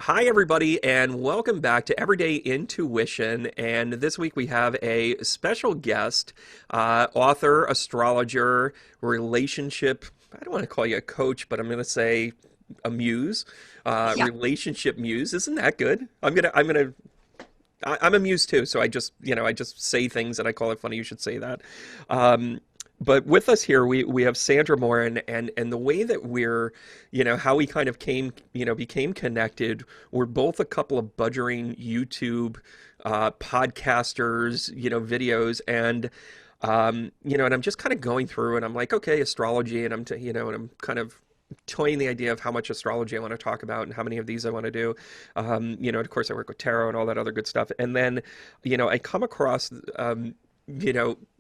Hi, everybody, and welcome back to Everyday Intuition. And this week we have a special guest, author, astrologer, relationship. I don't want to call you a coach, but I'm going to say a muse, Yeah. relationship muse. Isn't that good? I'm a muse too, so I just say things and I call it funny. You should say that. Um, but with us here, we have Sandra Moren, and the way that how we kind of became connected. We're both a couple of budgering YouTube podcasters, videos, and I'm just kind of going through, and I'm like, okay, astrology, and and I'm kind of toying the idea of how much astrology I want to talk about and how many of these I want to do. Of course, I work with tarot and all that other good stuff. And then, I come across,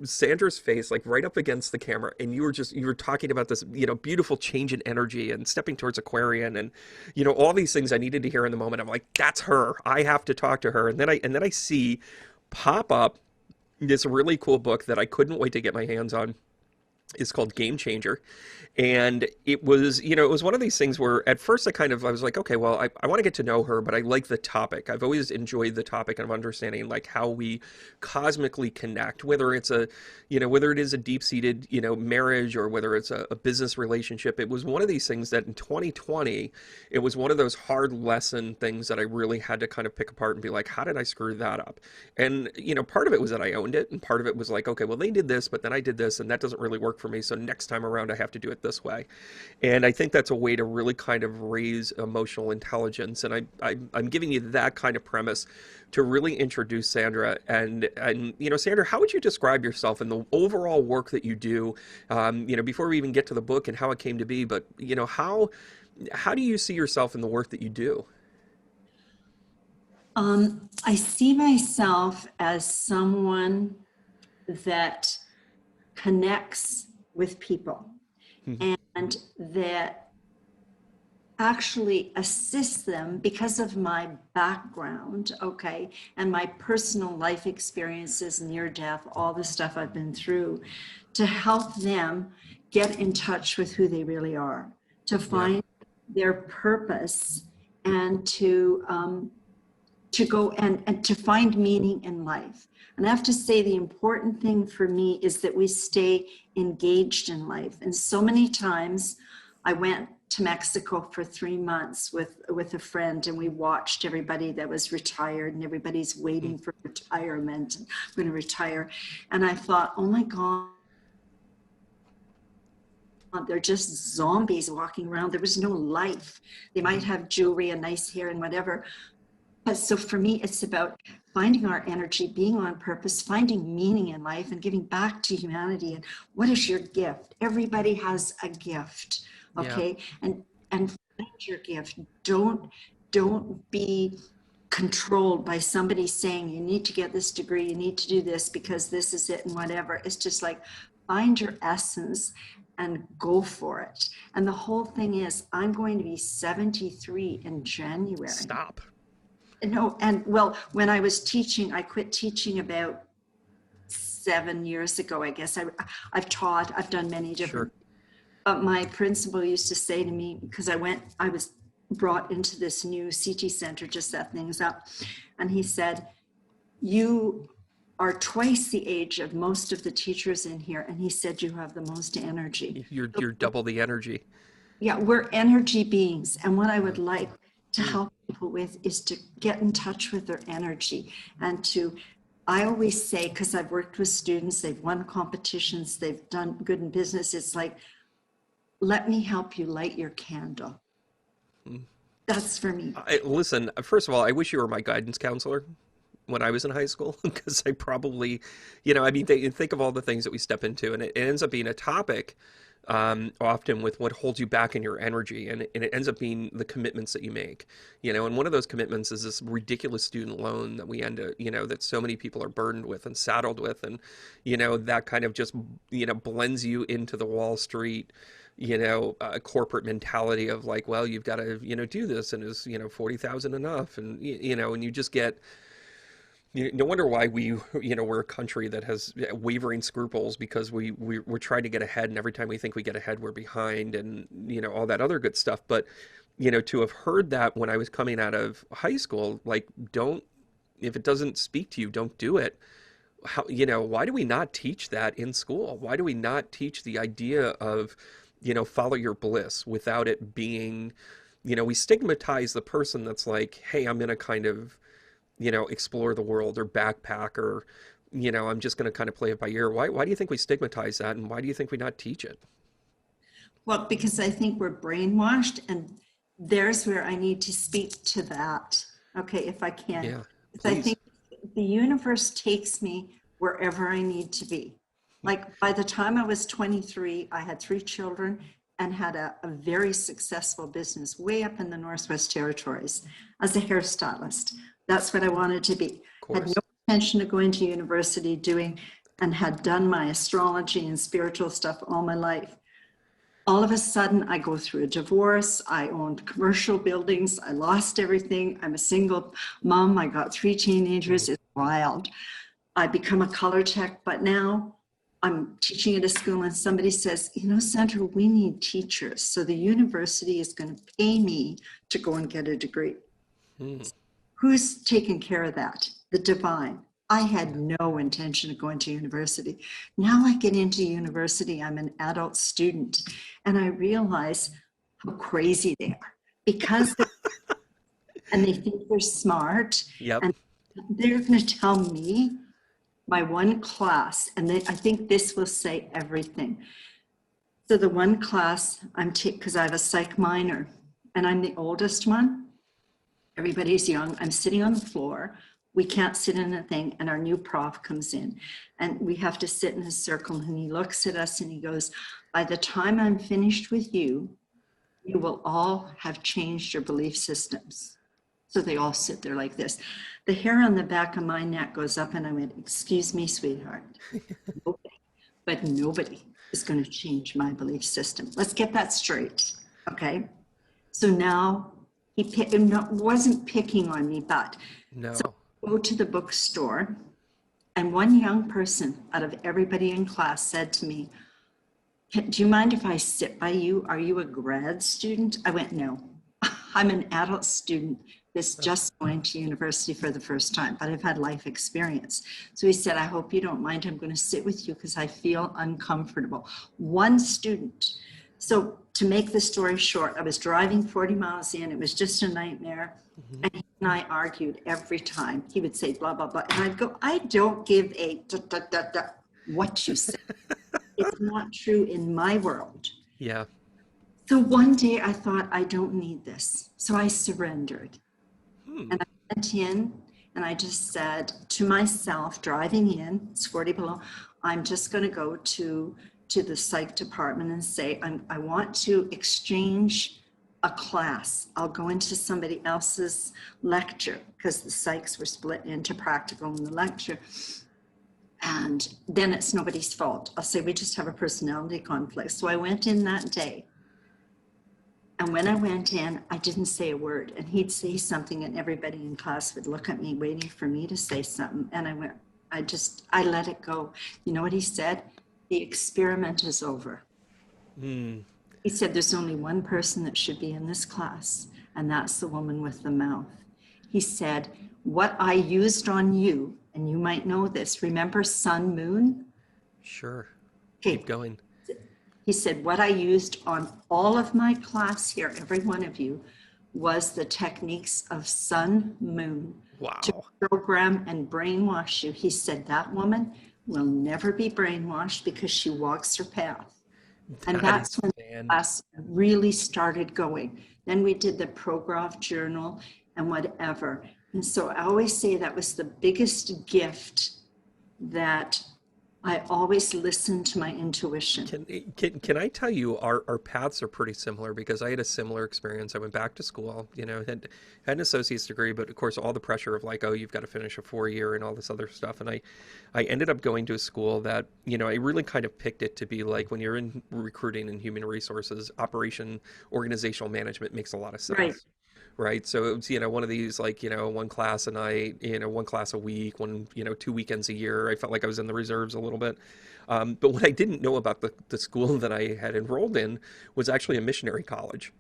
Sandra's face like right up against the camera, and you were talking about this, beautiful change in energy and stepping towards Aquarian, and all these things I needed to hear in the moment. I'm like, that's her. I have to talk to her. And then I see pop up this really cool book that I couldn't wait to get my hands on. Is called Game Changer. And it was one of these things where at first I was like, okay, well, I want to get to know her, but I like the topic. I've always enjoyed the topic of understanding like how we cosmically connect, whether it is a deep-seated, marriage, or whether it's a business relationship. It was one of these things that in 2020, it was one of those hard lesson things that I really had to kind of pick apart and be like, how did I screw that up? And, part of it was that I owned it, and part of it was like, okay, well, they did this, but then I did this, and that doesn't really work for me. So next time around, I have to do it this way. And I think that's a way to really kind of raise emotional intelligence. And I'm giving you that kind of premise to really introduce Sandra. And Sandra, how would you describe yourself and the overall work that you do? Before we even get to the book and how it came to be, but how do you see yourself in the work that you do? I see myself as someone that connects with people Mhm. and that actually assists them because of my background, okay, and my personal life experiences, near death, all the stuff I've been through, to help them get in touch with who they really are, to Yeah. find their purpose, and to go and to find meaning in life. And I have to say, the important thing for me is that we stay engaged in life. And so many times I went to Mexico for 3 months with a friend, and we watched everybody that was retired, and everybody's Mm. waiting for retirement, and I'm going to retire. And I thought, oh my God, they're just zombies walking around. There was no life. They might Mhm. have jewelry and nice hair and whatever, but so for me, it's about finding our energy, being on purpose, finding meaning in life, and giving back to humanity. And what is your gift? Everybody has a gift, Yeah. okay? And find your gift. Don't be controlled by somebody saying you need to get this degree, you need to do this because this is it, and whatever. It's just like find your essence and go for it. And the whole thing is, I'm going to be 73 in January. Stop. No, and well, when I was teaching, I quit teaching about 7 years ago, I guess. I've taught, I've done many Sure. different, but my principal used to say to me, because I was brought into this new CT center to set things up. And he said, you are twice the age of most of the teachers in here. And he said, you have the most energy. You're double the energy. Yeah, we're energy beings. And what I Yeah. would like to Mm. help people with is to get in touch with their energy and to, I always say, because I've worked with students, they've won competitions, they've done good in business. It's like, let me help you light your candle. Mm. That's for me. Listen, first of all, I wish you were my guidance counselor when I was in high school, because I probably, think of all the things that we step into, and it ends up being a topic often with what holds you back in your energy, and it ends up being the commitments that you make, and one of those commitments is this ridiculous student loan that we end up, that so many people are burdened with and saddled with, and, that kind of just, blends you into the Wall Street, corporate mentality of like, well, you've got to, do this, and is, 40,000 enough, and, and you just get, no wonder why we're a country that has wavering scruples, because we're trying to get ahead, and every time we think we get ahead, we're behind, and all that other good stuff. But to have heard that when I was coming out of high school, like, don't, if it doesn't speak to you, don't do it. How, why do we not teach that in school? Why do we not teach the idea of, follow your bliss without it being, we stigmatize the person that's like, hey, I'm going to kind of, explore the world or backpack or, I'm just going to kind of play it by ear. Why do you think we stigmatize that? And why do you think we not teach it? Well, because I think we're brainwashed, and there's where I need to speak to that. Okay, if I can. Yeah, I please. think the universe takes me wherever I need to be. Like by the time I was 23, I had 3 children and had a very successful business way up in the Northwest Territories as a hairstylist. That's what I wanted to be. Of Had no course. intention of going to university doing, and had done my astrology and spiritual stuff all my life. All of a sudden, I go through a divorce. I owned commercial buildings. I lost everything. I'm a single mom. I got 3 teenagers. Mm. It's wild. I become a color tech, but now I'm teaching at a school and somebody says, Sandra, we need teachers. So the university is going to pay me to go and get a degree. Mm. Who's taking care of that? The divine. I had Yeah. no intention of going to university. Now I get into university, I'm an adult student, and I realize how crazy they are because and they think they're smart, Yep. and they're going to tell me my one class, and I think this will say everything. So the one class I'm taking, because I have a psych minor and I'm the oldest one, everybody's young, I'm sitting on the floor. We can't sit in a thing, and our new prof comes in and we have to sit in a circle, and he looks at us and he goes, by the time I'm finished with you, you will all have changed your belief systems. So they all sit there like this. The hair on the back of my neck goes up, and I went, excuse me, sweetheart, nobody, but nobody is going to change my belief system. Let's get that straight, okay? So now he wasn't picking on me, but so No. I go to the bookstore, and one young person out of everybody in class said to me, do you mind if I sit by you? Are you a grad student? I went, no, I'm an adult student that's just going to university for the first time, but I've had life experience. So he said, I hope you don't mind. I'm going to sit with you because I feel uncomfortable. One student. So to make the story short, I was driving 40 miles in. It was just a nightmare. Hmm. And he and I argued every time. He would say, blah, blah, blah. And I'd go, I don't give a da, da, da, da, what you say. It's not true in my world. Yeah. So one day I thought, I don't need this. So I surrendered. Hmm. And I went in and I just said to myself, driving in, it's 40 below, I'm just going to go to the psych department and say, I want to exchange a class. I'll go into somebody else's lecture because the psychs were split into practical and the lecture. And then it's nobody's fault. I'll say, we just have a personality conflict. So I went in that day. And when I went in, I didn't say a word. And he'd say something and everybody in class would look at me waiting for me to say something. And I went, I let it go. You know what he said? The experiment is over. Hmm. He said, there's only one person that should be in this class, and that's the woman with the mouth. He said, what I used on you, and you might know this, remember sun, moon? Sure. Okay. Keep going. He said, what I used on all of my class here, every one of you, was the techniques of sun, moon to Wow. program and brainwash you. He said, that woman will never be brainwashed because she walks her path. And That that's is when fan. class really started going. Then we did the Prograph journal and whatever. And so I always say that was the biggest gift, that I always listened to my intuition. Can I tell you our paths are pretty similar because I had a similar experience. I went back to school, had an associate's degree, but of course all the pressure of like, oh, you've got to finish a 4 year and all this other stuff. And I ended up going to a school that, I really kind of picked it to be like when you're in recruiting and human resources, organizational management makes a lot of Right. sense. right? So it was, one of these like, one class a night, one class a week, 2 weekends a year. I felt like I was in the reserves a little bit. But what I didn't know about the school that I had enrolled in was actually a missionary college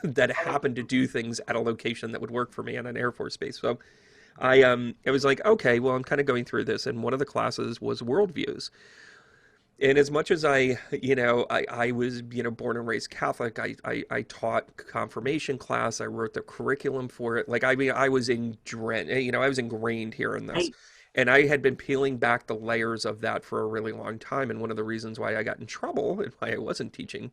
that happened to do things at a location that would work for me on an Air Force base. So I was like, okay, well, I'm kind of going through this, and one of the classes was worldviews. And as much as I was, born and raised Catholic, I taught confirmation class. I wrote the curriculum for it. Like, I mean, I was I was ingrained here in this. Right. And I had been peeling back the layers of that for a really long time. And one of the reasons why I got in trouble and why I wasn't teaching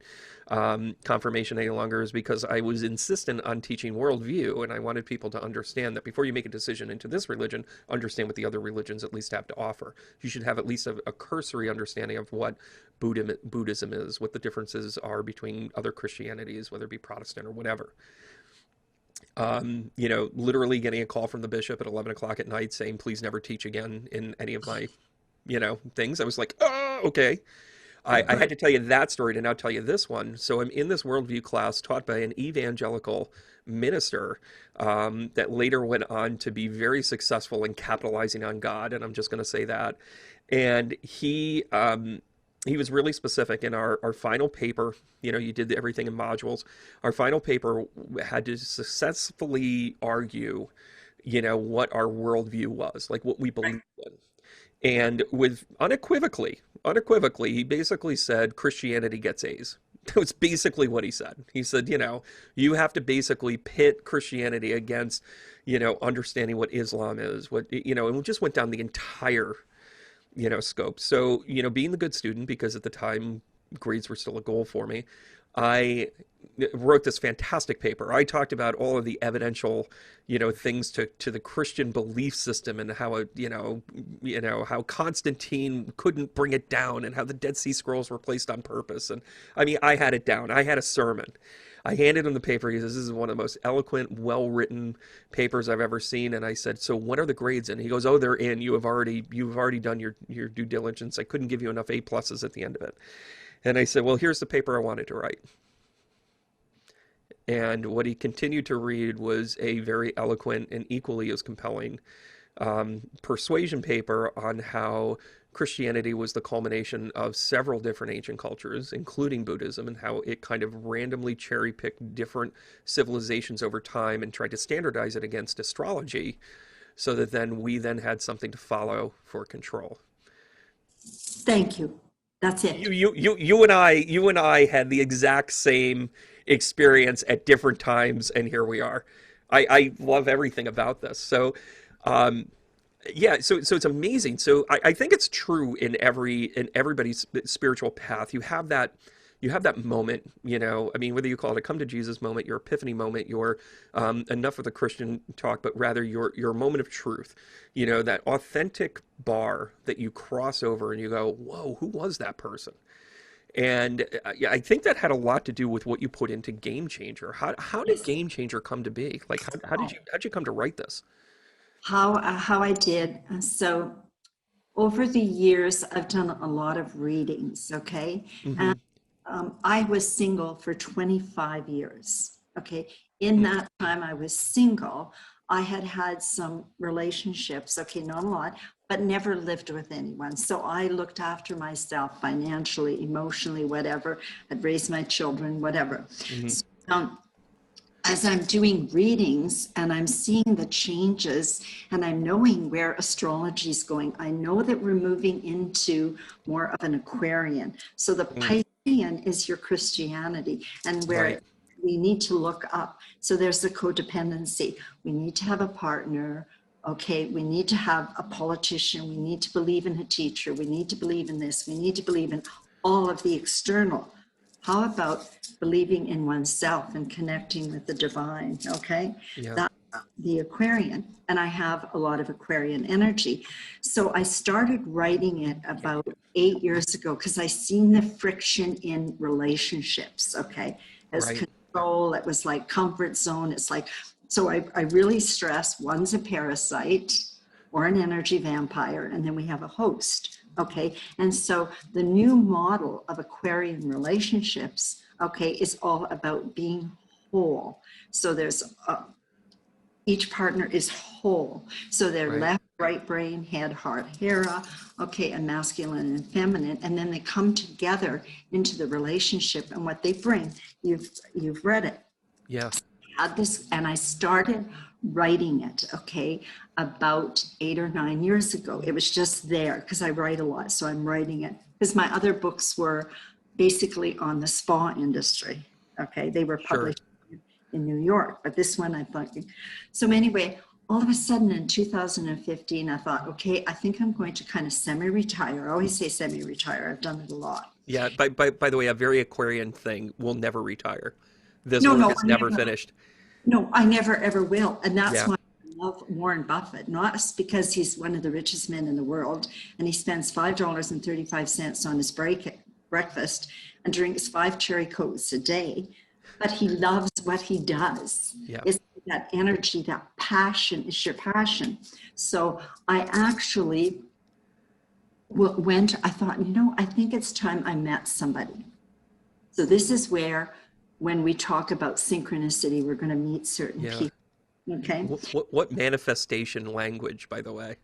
confirmation any longer is because I was insistent on teaching worldview. And I wanted people to understand that before you make a decision into this religion, understand what the other religions at least have to offer. You should have at least a cursory understanding of what Buddhism is, what the differences are between other Christianities, whether it be Protestant or whatever. Literally getting a call from the bishop at 11 o'clock at night saying, please never teach again in any of my, things. I was like, oh, okay. I had to tell you that story to now tell you this one. So I'm in this worldview class taught by an evangelical minister that later went on to be very successful in capitalizing on God. And I'm just going to say that. And he was really specific in our final paper. You did everything in modules. Our final paper had to successfully argue, what our worldview was, like what we believed in. And with unequivocally, he basically said Christianity gets A's. That was basically what he said. He said, you have to basically pit Christianity against, understanding what Islam is, and we just went down the entire scope. So, being the good student, because at the time grades were still a goal for me, I wrote this fantastic paper. I talked about all of the evidential, things to the Christian belief system and how how Constantine couldn't bring it down and how the Dead Sea Scrolls were placed on purpose. And I mean, I had it down. I had a sermon. I handed him the paper. He says, this is one of the most eloquent, well-written papers I've ever seen. And I said, so what are the grades in? He goes, oh, they're in. You've already done your due diligence. I couldn't give you enough A pluses at the end of it. And I said, well, here's the paper I wanted to write. And what he continued to read was a very eloquent and equally as compelling persuasion paper on how Christianity was the culmination of several different ancient cultures, including Buddhism, and how it kind of randomly cherry-picked different civilizations over time and tried to standardize it against astrology so that then we then had something to follow for control. Thank you. That's it. You and I had the exact same experience at different times, and here we are. I love everything about this. So, yeah, so it's amazing. So I think it's true in everybody's spiritual path. You have that moment, I mean, whether you call it a come to Jesus moment, your epiphany moment, your enough of the Christian talk, but rather your moment of truth, that authentic bar that you cross over and you go, whoa, who was that person? And yeah, I think that had a lot to do with what you put into Game Changer. How did Game Changer come to be? Like, how'd you come to write this? How I did. So over the years, I've done a lot of readings. Okay. Mm-hmm. I was single for 25 years. Okay. In that time I was single, I had had some relationships, okay, not a lot, but never lived with anyone. So I looked after myself financially, emotionally, whatever. I'd raised my children, whatever. Mm-hmm. So, as I'm doing readings and I'm seeing the changes and I'm knowing where astrology is going, I know that we're moving into more of an Aquarian. So the Piscean is your Christianity, and where Right. we need to look up. So there's the codependency. We need to have a partner. Okay, we need to have a politician. We need to believe in a teacher. We need to believe in this. We need to believe in all of the external. How about believing in oneself and connecting with the divine? Okay, Yeah. that's the Aquarian, and I have a lot of Aquarian energy. So I started writing it about 8 years ago because I seen the friction in relationships. Okay, as Right. control, it was like comfort zone. It's like, so I really stress one's a parasite or an energy vampire, and then we have a host. Okay, and so the new model of Aquarian relationships, okay, is all about being whole. So there's each partner is whole. So they're Right. left, right brain, head, heart, hera, okay, and masculine and feminine. And then they come together into the relationship and what they bring. You've read it. Yeah. Had this, and I started writing it, okay, about 8 or 9 years ago. It was just there because I write a lot, so I'm writing it. Because my other books were basically on the spa industry, okay? They were Sure. published in New York, but this one I thought, so anyway, all of a sudden in 2015, I thought, okay, I think I'm going to kind of semi-retire. I always say semi-retire. I've done it a lot. Yeah. By the way, a very Aquarian thing will never retire. This No, work no, is never finished. no, I never ever will. And that's Yeah. why I love Warren Buffett, not because he's one of the richest men in the world and he spends $5.35 on his breakfast and drinks 5 cherry cokes a day, but he loves what he does. Yeah. It's that energy, that passion is your passion. So I actually I thought, I think it's time I met somebody. So this is where, when we talk about synchronicity, we're going to meet certain Yeah. people. Okay. What manifestation language, by the way?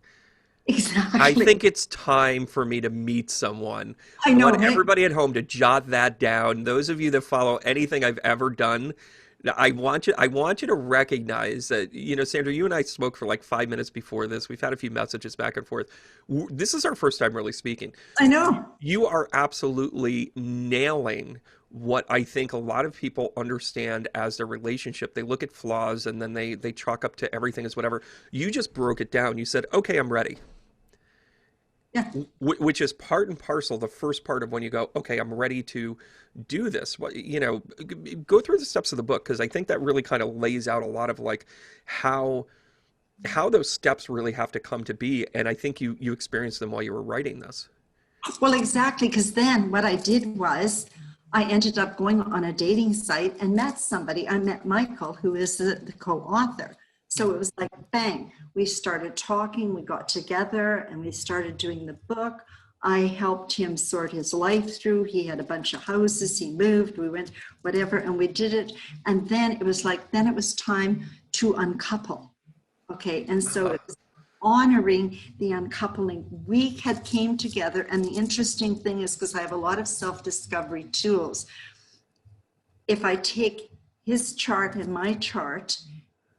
I Exactly. think it's time for me to meet someone. I I know, want right? everybody at home to jot that down. Those of you that follow anything I've ever done, I want you to recognize that, Sandra, you and I spoke for like 5 minutes before this. We've had a few messages back and forth. This is our first time really speaking. I know. You are absolutely nailing what I think a lot of people understand as their relationship. They look at flaws and then they chalk up to everything as whatever. You just broke it down. You said, okay, I'm ready. Yeah. Which is part and parcel, the first part of when you go, okay, I'm ready to do this. Go through the steps of the book because I think that really kind of lays out a lot of like how those steps really have to come to be. And I think you experienced them while you were writing this. Well, exactly. Because then what I did was I ended up going on a dating site and met somebody. I met Michael, who is the co-author. So it was like, bang, we started talking, we got together and we started doing the book. I helped him sort his life through. He had a bunch of houses, he moved, we went, whatever, and we did it. And then it was time to uncouple. Okay, and so it was honoring the uncoupling. We had came together, and the interesting thing is, because I have a lot of self-discovery tools, if I take his chart and my chart,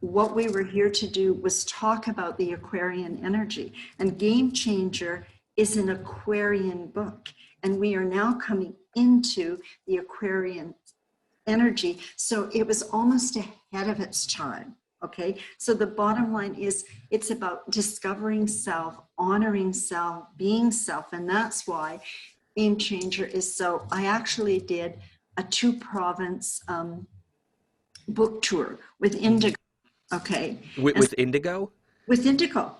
what we were here to do was talk about the Aquarian energy. And Game Changer is an Aquarian book. And we are now coming into the Aquarian energy. So it was almost ahead of its time. Okay. So the bottom line is it's about discovering self, honoring self, being self. And that's why Game Changer is so, I actually did a 2-province book tour with Indigo. Okay. With Indigo? With Indigo.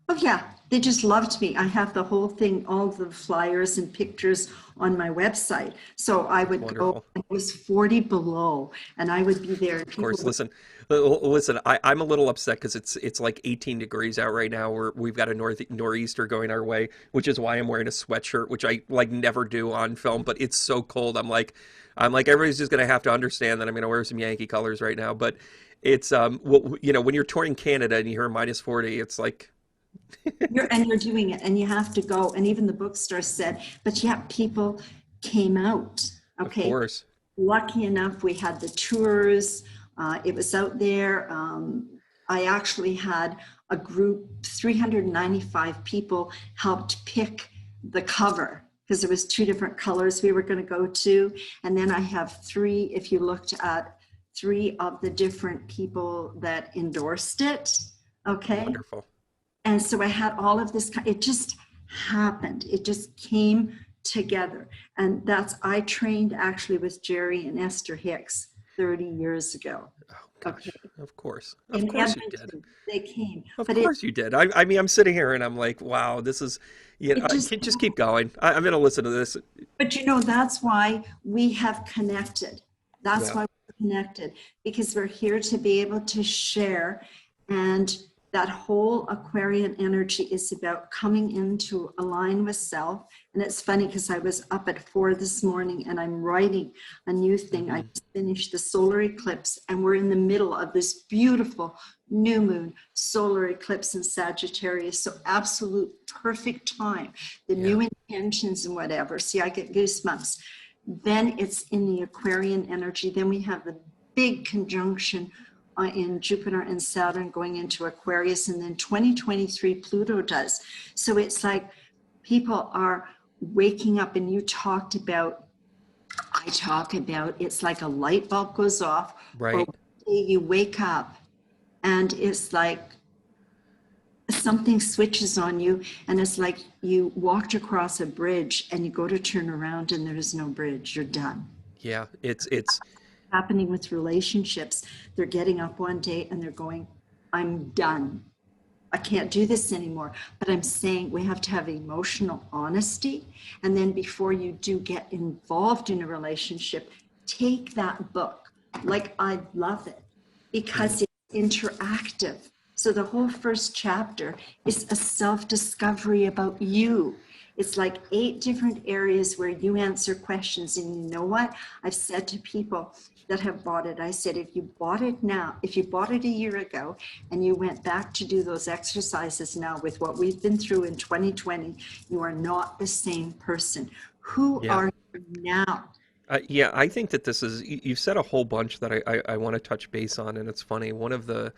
Oh, yeah. They just loved me. I have the whole thing, all the flyers and pictures on my website. So I would Wonderful. go, it was 40 below, and I would be there. Of course, listen. I'm a little upset because it's like 18 degrees out right now. We've got a nor'easter going our way, which is why I'm wearing a sweatshirt, which I like never do on film. But it's so cold. I'm like everybody's just gonna have to understand that I'm gonna wear some Yankee colors right now. But it's when you're touring Canada and you hear -40, it's like You're doing it, and you have to go. And even the bookstore said, but yeah, people came out. of Okay. course. Lucky enough, we had the tours. It was out there. I actually had a group, 395 people helped pick the cover because there was 2 different colors we were going to go to. And then I have 3, if you looked at 3 of the different people that endorsed it. Okay. Wonderful. And so I had all of this, it just happened. It just came together. And I trained actually with Jerry and Esther Hicks 30 years ago. Oh gosh, Okay. of course In you did. Edmonton, they came. Of But course you did. I mean, I'm sitting here and I'm like, wow, this is, it I just, can just keep going. I'm going to listen to this. but that's why we have connected. That's Yeah. why we're connected, because we're here to be able to share. And that whole Aquarian energy is about coming into align with self. And it's funny because I was up at 4 this morning and I'm writing a new thing. I just finished the solar eclipse and we're in the middle of this beautiful new moon solar eclipse in Sagittarius. So absolute perfect time. The new intentions and whatever. See, I get goosebumps. Then it's in the Aquarian energy. Then we have the big conjunction in Jupiter and Saturn going into Aquarius, and then 2023 Pluto does. So it's like people are waking up, and I talk about it's like a light bulb goes off, Right. or you wake up and it's like something switches on you, and it's like you walked across a bridge and you go to turn around and there is no bridge. You're done. Yeah. It's Happening with relationships. They're getting up one day and they're going, I'm done. I can't do this anymore. But I'm saying we have to have emotional honesty. And then before you do get involved in a relationship, take that book. Like, I love it because it's interactive. So the whole first chapter is a self-discovery about you. It's like 8 different areas where you answer questions. And you know what? I've said to people that have bought it, I said, if you bought it now, if you bought it a year ago and you went back to do those exercises now with what we've been through in 2020, you are not the same person. Who yeah. are you now? Yeah, I think that this is, you've said a whole bunch that I want to touch base on, and it's funny. One of the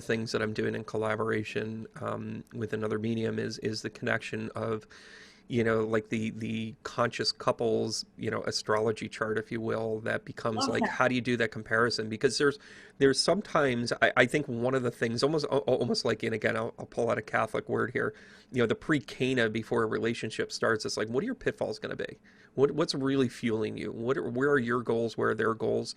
things that I'm doing in collaboration with another medium is the connection of, like the conscious couples, astrology chart, if you will, that becomes like, how do you do that comparison? Because there's sometimes, I think one of the things, almost like, and again, I'll pull out a Catholic word here, the pre-Cana before a relationship starts, it's like, what are your pitfalls going to be? What's really fueling you? Where are your goals? Where are their goals?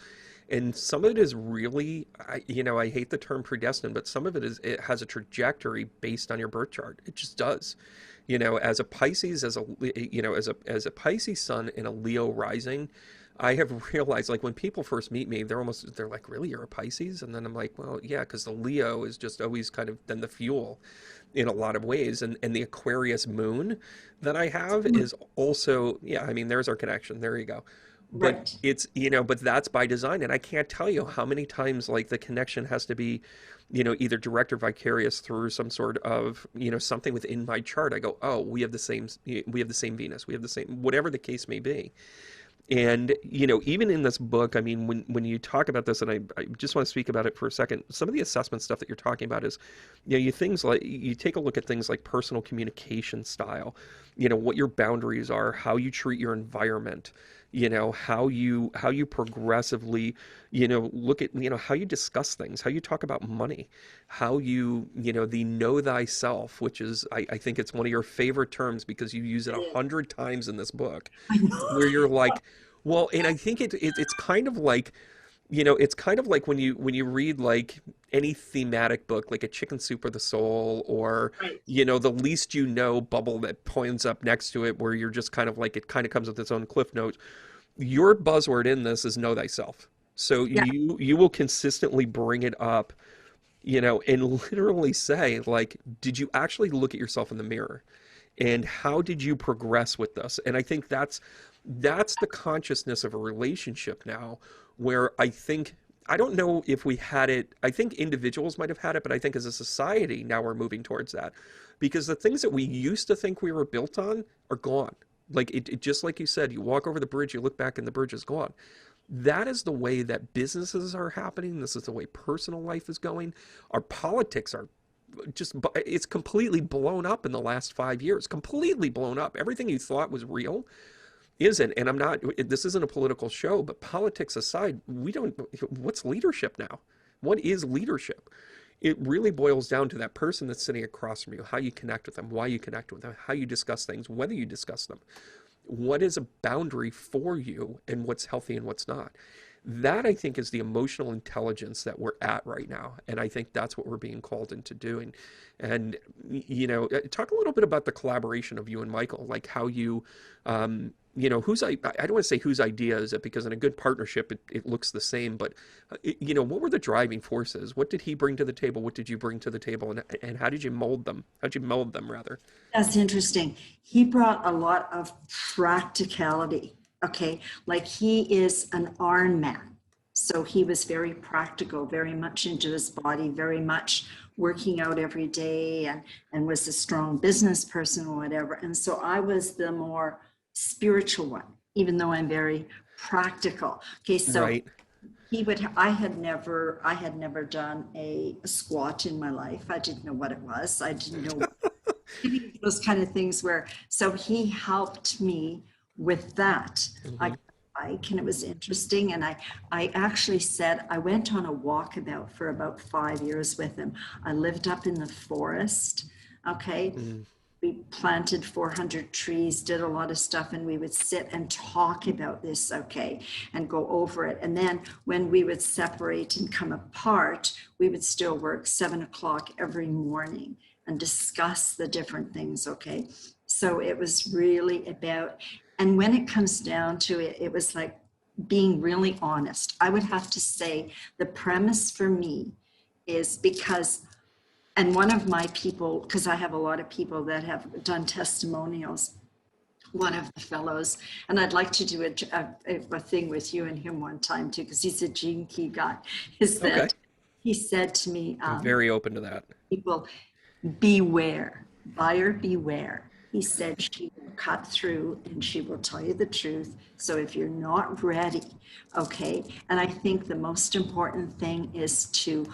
And some of it is really, I hate the term predestined, but some of it has a trajectory based on your birth chart. It just does. As a Pisces, as a Pisces sun in a Leo rising, I have realized, like, when people first meet me, they're like, really, you're a Pisces? And then I'm like, well, yeah, because the Leo is just always kind of then the fuel in a lot of ways. And the Aquarius moon that I have is also, yeah, I mean, there's our connection. There you go. But Right. it's, but that's by design. And I can't tell you how many times, like, the connection has to be, either direct or vicarious through some sort of, something within my chart. I go, oh, we have the same Venus, we have the same, whatever the case may be. And, even in this book, I mean, when you talk about this, and I just want to speak about it for a second, some of the assessment stuff that you're talking about is, you take a look at things like personal communication style, what your boundaries are, how you treat your environment, how you progressively, look at, how you discuss things, how you talk about money, how the know thyself, which is, I think it's one of your favorite terms because you use it 100 times in this book, I know. where you're like, well, and I think it's kind of like, it's kind of like when you read like any thematic book, like a Chicken Soup for the Soul, or, Right. the least bubble that points up next to it, where you're just kind of like, it kind of comes with its own cliff notes. Your buzzword in this is know thyself. So Yeah. you will consistently bring it up, and literally say, like, did you actually look at yourself in the mirror? And how did you progress with this? And I think that's the consciousness of a relationship now, where I don't know if we had it. I think individuals might have had it, but I think as a society now we're moving towards that, because the things that we used to think we were built on are gone. Like, it just like you said, you walk over the bridge, you look back and the bridge is gone. That is the way that businesses are happening. This is the way personal life is going. Our politics are it's completely blown up in the last 5 years, completely blown up. Everything you thought was real isn't. And this isn't a political show, but politics aside, what's leadership now? What is leadership? It really boils down to that person that's sitting across from you, how you connect with them, why you connect with them, how you discuss things, whether you discuss them. What is a boundary for you, and what's healthy and what's not? That I think is the emotional intelligence that we're at right now, and I think that's what we're being called into doing. And talk a little bit about the collaboration of you and Michael, like how you, whose I don't want to say whose idea is it, because in a good partnership it looks the same, but what were the driving forces? What did he bring to the table? What did you bring to the table? And how did you mold them? How'd you meld them rather? That's interesting. He brought a lot of practicality. Okay. Like he is an Iron Man. So he was very practical, very much into his body, very much working out every day and was a strong business person or whatever. And so I was the more spiritual one, even though I'm very practical. Okay. So Right. I had never done a squat in my life. I didn't know what it was. I didn't know those kind of things where, so he helped me with that. I Hmm. got a bike and it was interesting. And I actually said, I went on a walkabout for about 5 years with him. I lived up in the forest. Okay. Mm. We planted 400 trees, did a lot of stuff, and we would sit and talk about this, okay, and go over it. And then when we would separate and come apart, we would still work 7 o'clock every morning and discuss the different things, okay? So it was really about, and when it comes down to it, it was like being really honest. I would have to say the premise for me is because, and one of my people, because I have a lot of people that have done testimonials, one of the fellows, and I'd like to do a thing with you and him one time too, because he's a gene key guy, is Okay. that he said to me, I'm very open to that. people, beware, buyer beware. He said she will cut through and she will tell you the truth. So if you're not ready, okay. And I think the most important thing is to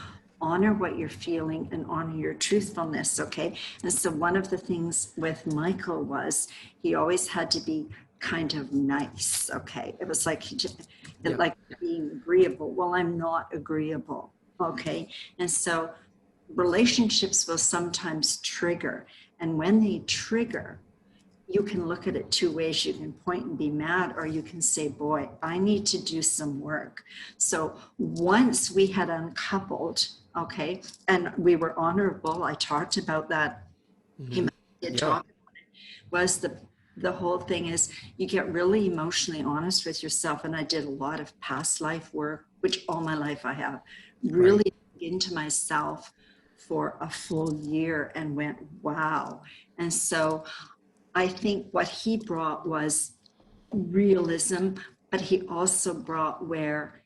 honor what you're feeling and honor your truthfulness, okay. And so one of the things with Michael was he always had to be kind of nice, okay. It was like he just, Yeah. like being agreeable. Well, I'm not agreeable, okay. And so relationships will sometimes trigger. And when they trigger, you can look at it two ways. You can point and be mad, or you can say, boy, I need to do some work. So once we had uncoupled, okay, and we were honorable, I talked about that. Hmm. He did Yeah. talk, was the whole thing is you get really emotionally honest with yourself. And I did a lot of past life work, which all my life I have, Right. really into myself for a full year and went, wow. And so I think what he brought was realism, but he also brought where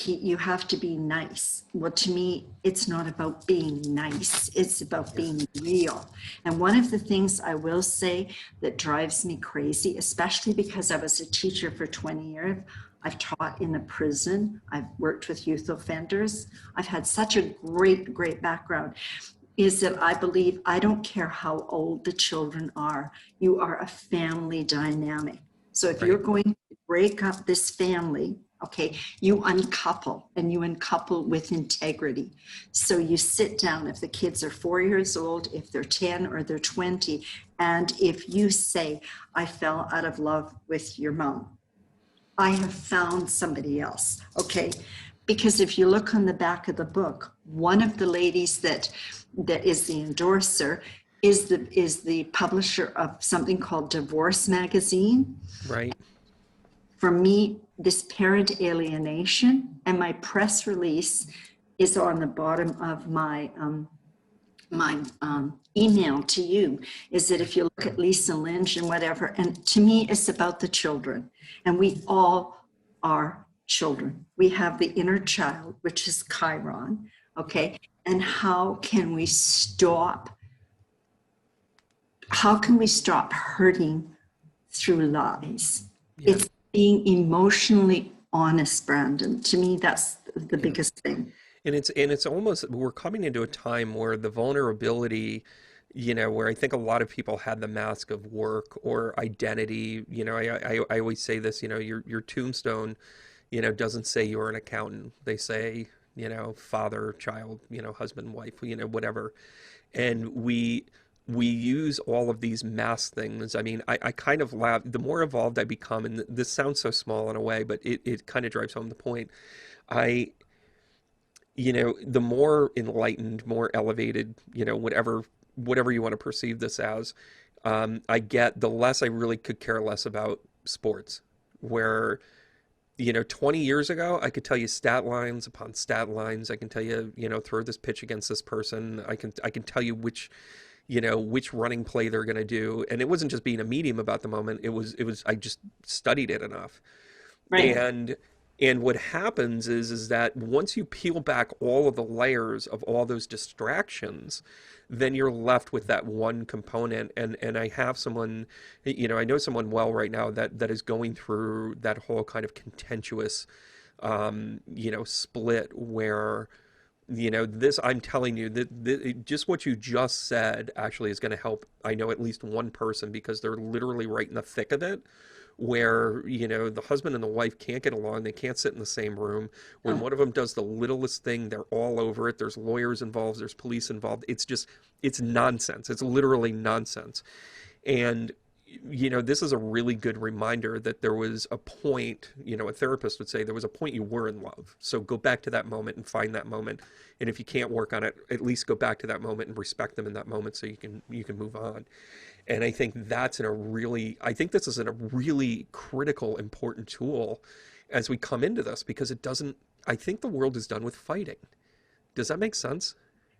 you have to be nice. Well, to me, it's not about being nice. It's about Yeah. being real. And one of the things I will say that drives me crazy, especially because I was a teacher for 20 years, I've taught in a prison, I've worked with youth offenders, I've had such a great background, is that I believe I don't care how old the children are, you are a family dynamic. So if you're Right. going to break up this family, okay, you uncouple and you uncouple with integrity. So you sit down if the kids are 4 years old, if they're 10 or they're 20, and if you say, I fell out of love with your mom, I have found somebody else, okay? Because if you look on the back of the book, one of the ladies that is the endorser is the publisher of something called Divorce Magazine. Right. For me, this parent alienation, and my press release is on the bottom of my email to you, is that if you look at Lisa Lynch and whatever, and to me, it's about the children. And we all are children. We have the inner child, which is Chiron, Yeah. okay? And how can we stop hurting through lies? Yeah. It's being emotionally honest, Brandon. To me, that's the Yeah. biggest thing. And it's almost, we're coming into a time where the vulnerability, where I think a lot of people had the mask of work or identity. I always say this, your tombstone, doesn't say you're an accountant. They say, father, child, husband, wife, whatever. And we we use all of these mass things. I mean, I kind of laugh. The more evolved I become, and this sounds so small in a way, but it kind of drives home the point. I, the more enlightened, more elevated, whatever you want to perceive this as, I get, the less I really could care less about sports. Where 20 years ago, I could tell you stat lines upon stat lines. I can tell you, throw this pitch against this person. I can tell you which running play they're going to do. And it wasn't just being a medium about the moment. It was I just studied it enough. Right. And what happens is that once you peel back all of the layers of all those distractions, then you're left with that one component. And I have someone, I know someone well right now that is going through that whole kind of contentious, split where, this, I'm telling you that just what you just said actually is going to help. I know at least one person, because they're literally right in the thick of it, where the husband and the wife can't get along. They can't sit in the same room. When Oh, one of them does the littlest thing, they're all over it. There's lawyers involved, there's police involved. It's nonsense. It's literally nonsense. And this is a really good reminder that there was a point, a therapist would say, there was a point you were in love. So go back to that moment and find that moment. And if you can't work on it, at least go back to that moment and respect them in that moment, so you can move on. And I think this is a really critical, important tool as we come into this, because I think the world is done with fighting. Does that make sense?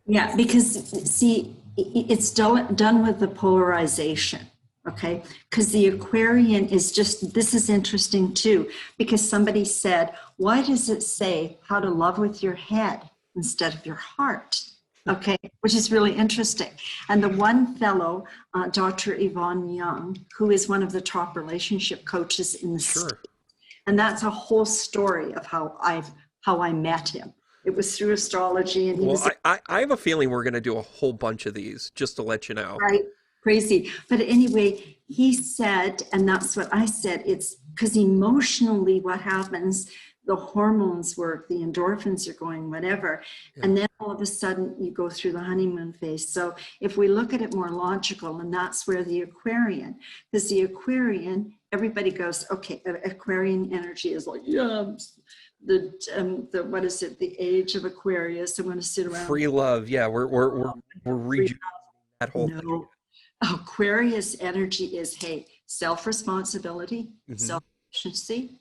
yeah, because see, it's done with the polarization. Okay, because the Aquarian is just, this is interesting too, because somebody said, why does it say how to love with your head instead of your heart? Okay, which is really interesting. And the one fellow, Dr. Yvonne Young, who is one of the top relationship coaches in the state, Sure. and that's a whole story of how I met him. It was through astrology, and he Well, was I have a feeling we're going to do a whole bunch of these, just to let you know. right, crazy. But anyway, he said, and that's what I said, it's because emotionally what happens, the hormones work, the endorphins are going, whatever. Yeah. And then all of a sudden you go through the honeymoon phase. So if we look at it more logical, and that's where the Aquarian, because the Aquarian, everybody goes, okay, Aquarian energy is like, yeah, the what is it, the age of Aquarius. I'm going to sit around. Free love. Yeah, we're rejuvenating that whole thing. No, Aquarius energy is, hey, self-responsibility, Hmm. self-efficiency.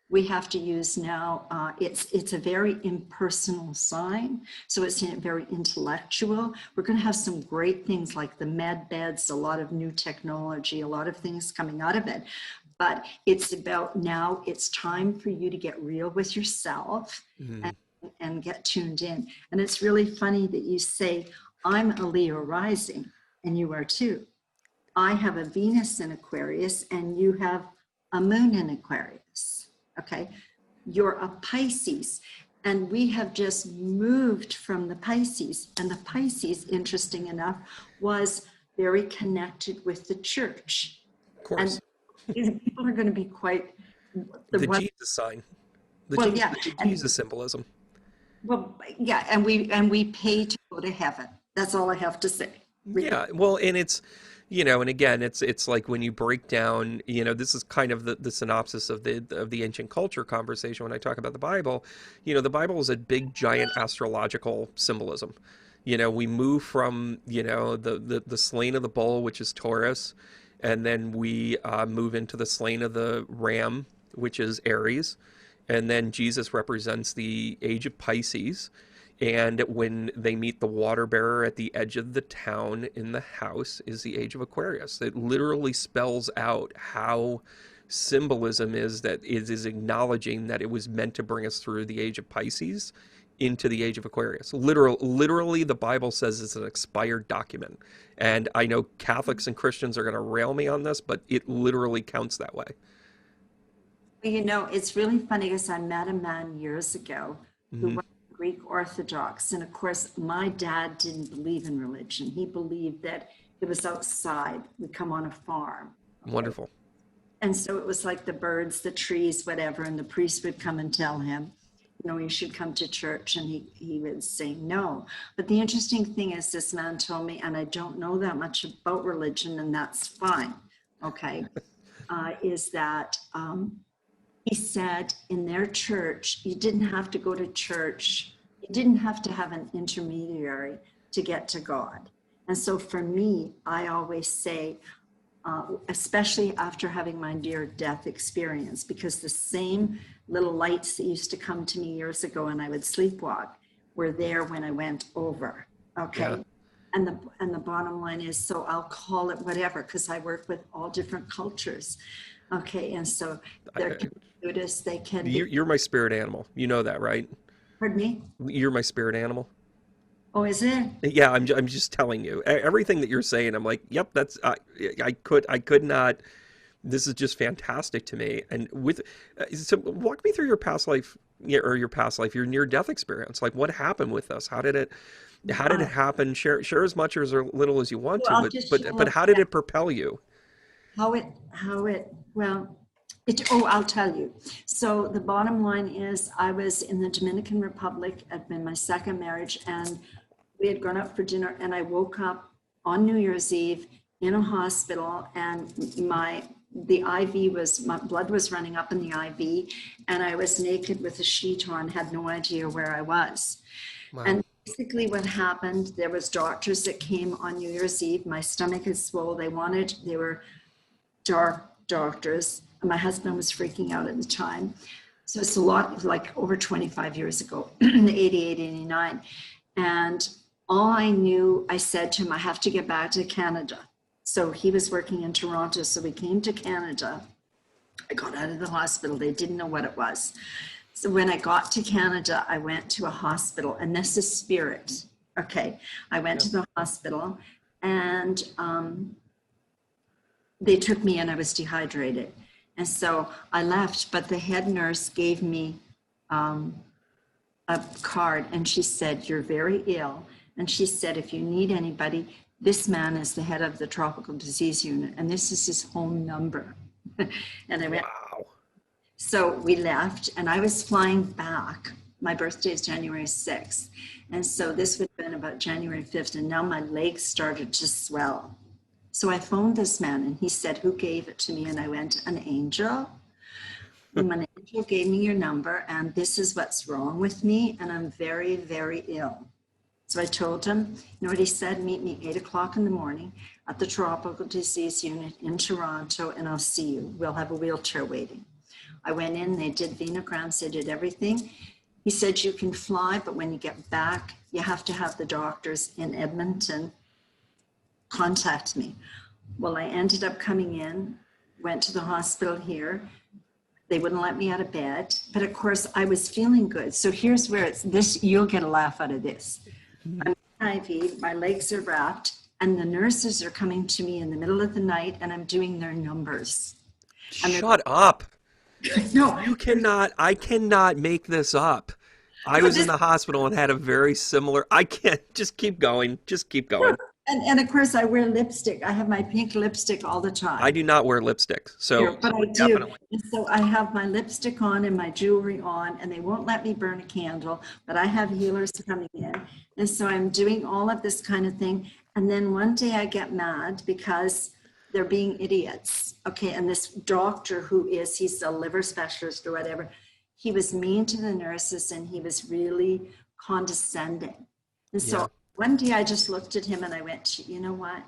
We have to use now, it's a very impersonal sign, so it's very intellectual. We're going to have some great things like the med beds, a lot of new technology, a lot of things coming out of it. But it's about, now it's time for you to get real with yourself Hmm. and, and get tuned in. And it's really funny that you say, I'm a Leo rising, and you are too. I have a Venus in Aquarius, and you have a moon in Aquarius. Okay. You're a Pisces. And we have just moved from the Pisces. And the Pisces, interesting enough, was very connected with the church. Of And course. people are going to be quite the The what, Jesus sign. The well, Jesus, yeah. the And Jesus symbolism. well, yeah, and we pay to go to heaven. That's all I have to say. Yeah, well, and and again, it's like when you break down, this is kind of the synopsis of the ancient culture conversation when I talk about the Bible. The Bible is a big, giant astrological symbolism. We move from, the slain of the bull, which is Taurus, and then we move into the slain of the ram, which is Aries, and then Jesus represents the age of Pisces. And when they meet the water bearer at the edge of the town in the house is the age of Aquarius. It literally spells out how symbolism is acknowledging that it was meant to bring us through the age of Pisces into the age of Aquarius. Literally, the Bible says it's an expired document. And I know Catholics and Christians are going to rail me on this, but it literally counts that way. It's really funny because I met a man years ago who Hmm. was Greek Orthodox. And of course, my dad didn't believe in religion. He believed that it was outside. We come on a farm. Okay. Wonderful. And so it was like the birds, the trees, whatever. And the priest would come and tell him. you should come to church. And he would say no. But the interesting thing is, this man told me, and I don't know that much about religion, and that's fine, okay, is that he said in their church, you didn't have to go to church. You didn't have to have an intermediary to get to God. And so for me, I always say, especially after having my near-death experience, because the same little lights that used to come to me years ago and I would sleepwalk were there when I went over, okay? Yeah. And the bottom line is, so I'll call it whatever, because I work with all different cultures, okay? And so they're Buddhists, they can be... You're my spirit animal. You know that, right? Pardon me? You're my spirit animal. Oh, is it? Yeah, I'm just telling you. Everything that you're saying, I'm like, yep, that's, I could not, this is just fantastic to me. And so walk me through your past life, your near-death experience. Like, what happened with us? How did it happen? Share as much or as little as you want to, but how did it propel you? I'll tell you. So the bottom line is, I was in the Dominican Republic in my second marriage, and we had gone out for dinner, and I woke up on New Year's Eve in a hospital, and my blood was running up in the IV, and I was naked with a sheet on, had no idea where I was. Wow. And basically what happened, there was doctors that came on New Year's Eve. My stomach is swollen. They were dark doctors. My husband was freaking out at the time. So it's a lot, like over 25 years ago, 88, 89. And all I knew, I said to him, I have to get back to Canada. So he was working in Toronto. So we came to Canada. I got out of the hospital. They didn't know what it was. So when I got to Canada, I went to a hospital, and this is spirit. Okay. I went to the hospital, and they took me in. I was dehydrated. And so I left, but the head nurse gave me a card, and she said, you're very ill. And she said, if you need anybody, this man is the head of the tropical disease unit, and this is his home number. And I went, wow. So we left, and I was flying back. My birthday is January 6th. And so this would have been about January 5th, and now my legs started to swell. So I phoned this man, and he said, who gave it to me? And I went, an angel. And an angel gave me your number, and this is what's wrong with me, and I'm very, very ill. So I told him, you know what he said? Meet me 8 o'clock in the morning at the tropical disease unit in Toronto, and I'll see you. We'll have a wheelchair waiting. I went in, they did venograms, they did everything. He said, you can fly, but when you get back, you have to have the doctors in Edmonton contact me. Well, I ended up coming in, went to the hospital here. They wouldn't let me out of bed, but of course I was feeling good. So here's where it's this, you'll get a laugh out of this. I'm IV, my legs are wrapped, and the nurses are coming to me in the middle of the night, and I'm doing their numbers. Shut up. No. I cannot make this up. I was in the hospital and had a very similar, I can't, just keep going. And of course I wear lipstick. I have my pink lipstick all the time. I do not wear lipstick. So, but I do. Definitely. And so I have my lipstick on and my jewelry on, and they won't let me burn a candle, but I have healers coming in. And so I'm doing all of this kind of thing. And then one day I get mad because they're being idiots. Okay. And this doctor he's a liver specialist or whatever, he was mean to the nurses, and he was really condescending. And so one day I just looked at him and I went, you know what?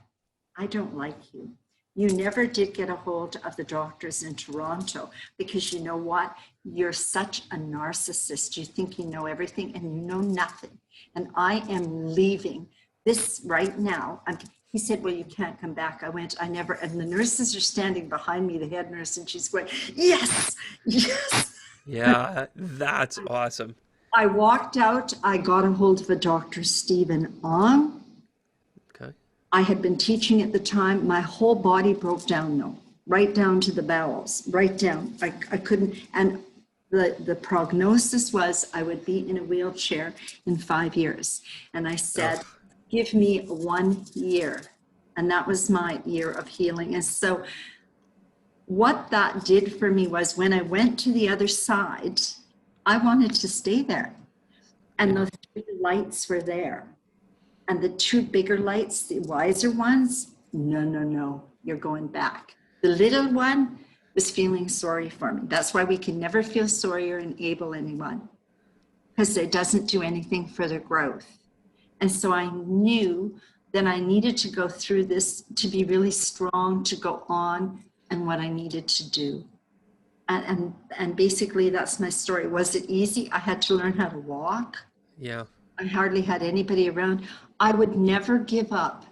I don't like you. You never did get a hold of the doctors in Toronto, because you know what? You're such a narcissist. You think you know everything, and you know nothing. And I am leaving this right now. He said, well, you can't come back. I went, I never, and the nurses are standing behind me, the head nurse, and she's going, yes. Yeah, that's awesome. I walked out. I got a hold of a Dr. Stephen Ong. Okay. I had been teaching at the time. My whole body broke down, though, right down to the bowels, right down. I couldn't. And the prognosis was I would be in a wheelchair in 5 years. And I said, give me 1 year. And that was my year of healing. And so what that did for me was, when I went to the other side, I wanted to stay there. And those three lights were there. And the two bigger lights, the wiser ones, no, no, no, you're going back. The little one was feeling sorry for me. That's why we can never feel sorry or enable anyone, because it doesn't do anything for their growth. And so I knew that I needed to go through this to be really strong, to go on, and what I needed to do. And basically that's my story. Was it easy? I had to learn how to walk. Yeah. I hardly had anybody around. I would never give up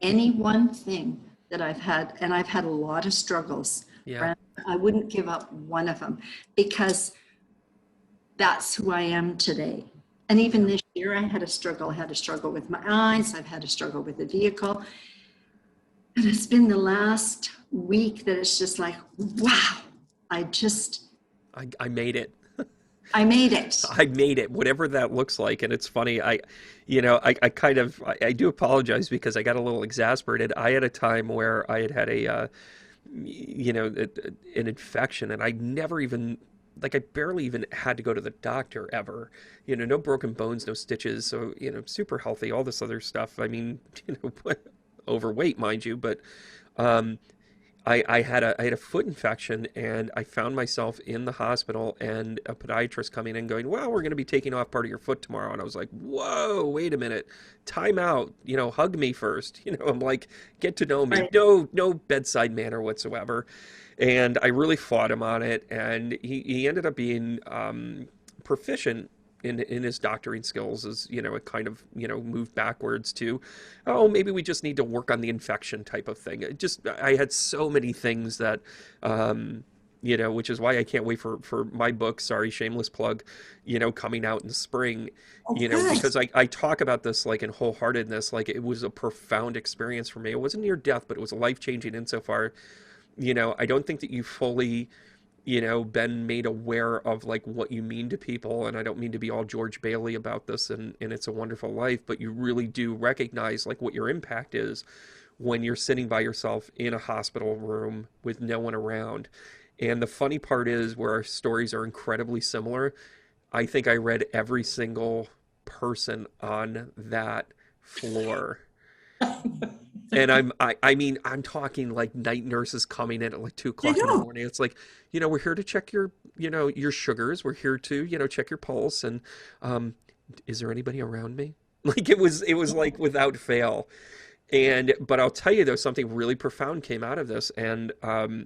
any one thing that I've had, and I've had a lot of struggles. Yeah. I wouldn't give up one of them, because that's who I am today. And even this year I had a struggle. I had a struggle with my eyes. I've had a struggle with the vehicle. And it's been the last week that it's just like, wow, I made it. I made it. I made it, whatever that looks like. And it's funny, I do apologize because I got a little exasperated. I had a time where I had an infection, and I never even, like, I barely even had to go to the doctor ever. No broken bones, no stitches. So, super healthy, all this other stuff. I mean, overweight, mind you, but, I had a foot infection, and I found myself in the hospital, and a podiatrist coming in going, well, we're going to be taking off part of your foot tomorrow. And I was like, whoa, wait a minute, time out, hug me first. I'm like, get to know me. Right. No bedside manner whatsoever. And I really fought him on it, and he ended up being proficient in his doctoring skills, as it kind of moved backwards to, oh, maybe we just need to work on the infection type of thing. I had so many things that which is why I can't wait for my book, sorry, shameless plug, coming out in the spring. Because I talk about this like in wholeheartedness, like it was a profound experience for me. It wasn't near death, but it was life-changing insofar, I don't think that you fully been made aware of like what you mean to people. And I don't mean to be all George Bailey about this and It's a Wonderful Life, but you really do recognize like what your impact is when you're sitting by yourself in a hospital room with no one around. And the funny part is, where our stories are incredibly similar, I think I read every single person on that floor. And I mean, I'm talking like night nurses coming in at like 2 o'clock in the know. morning. It's like, we're here to check your sugars. We're here to, check your pulse. And, is there anybody around me? Like it was like without fail. But I'll tell you though, something really profound came out of this. And, I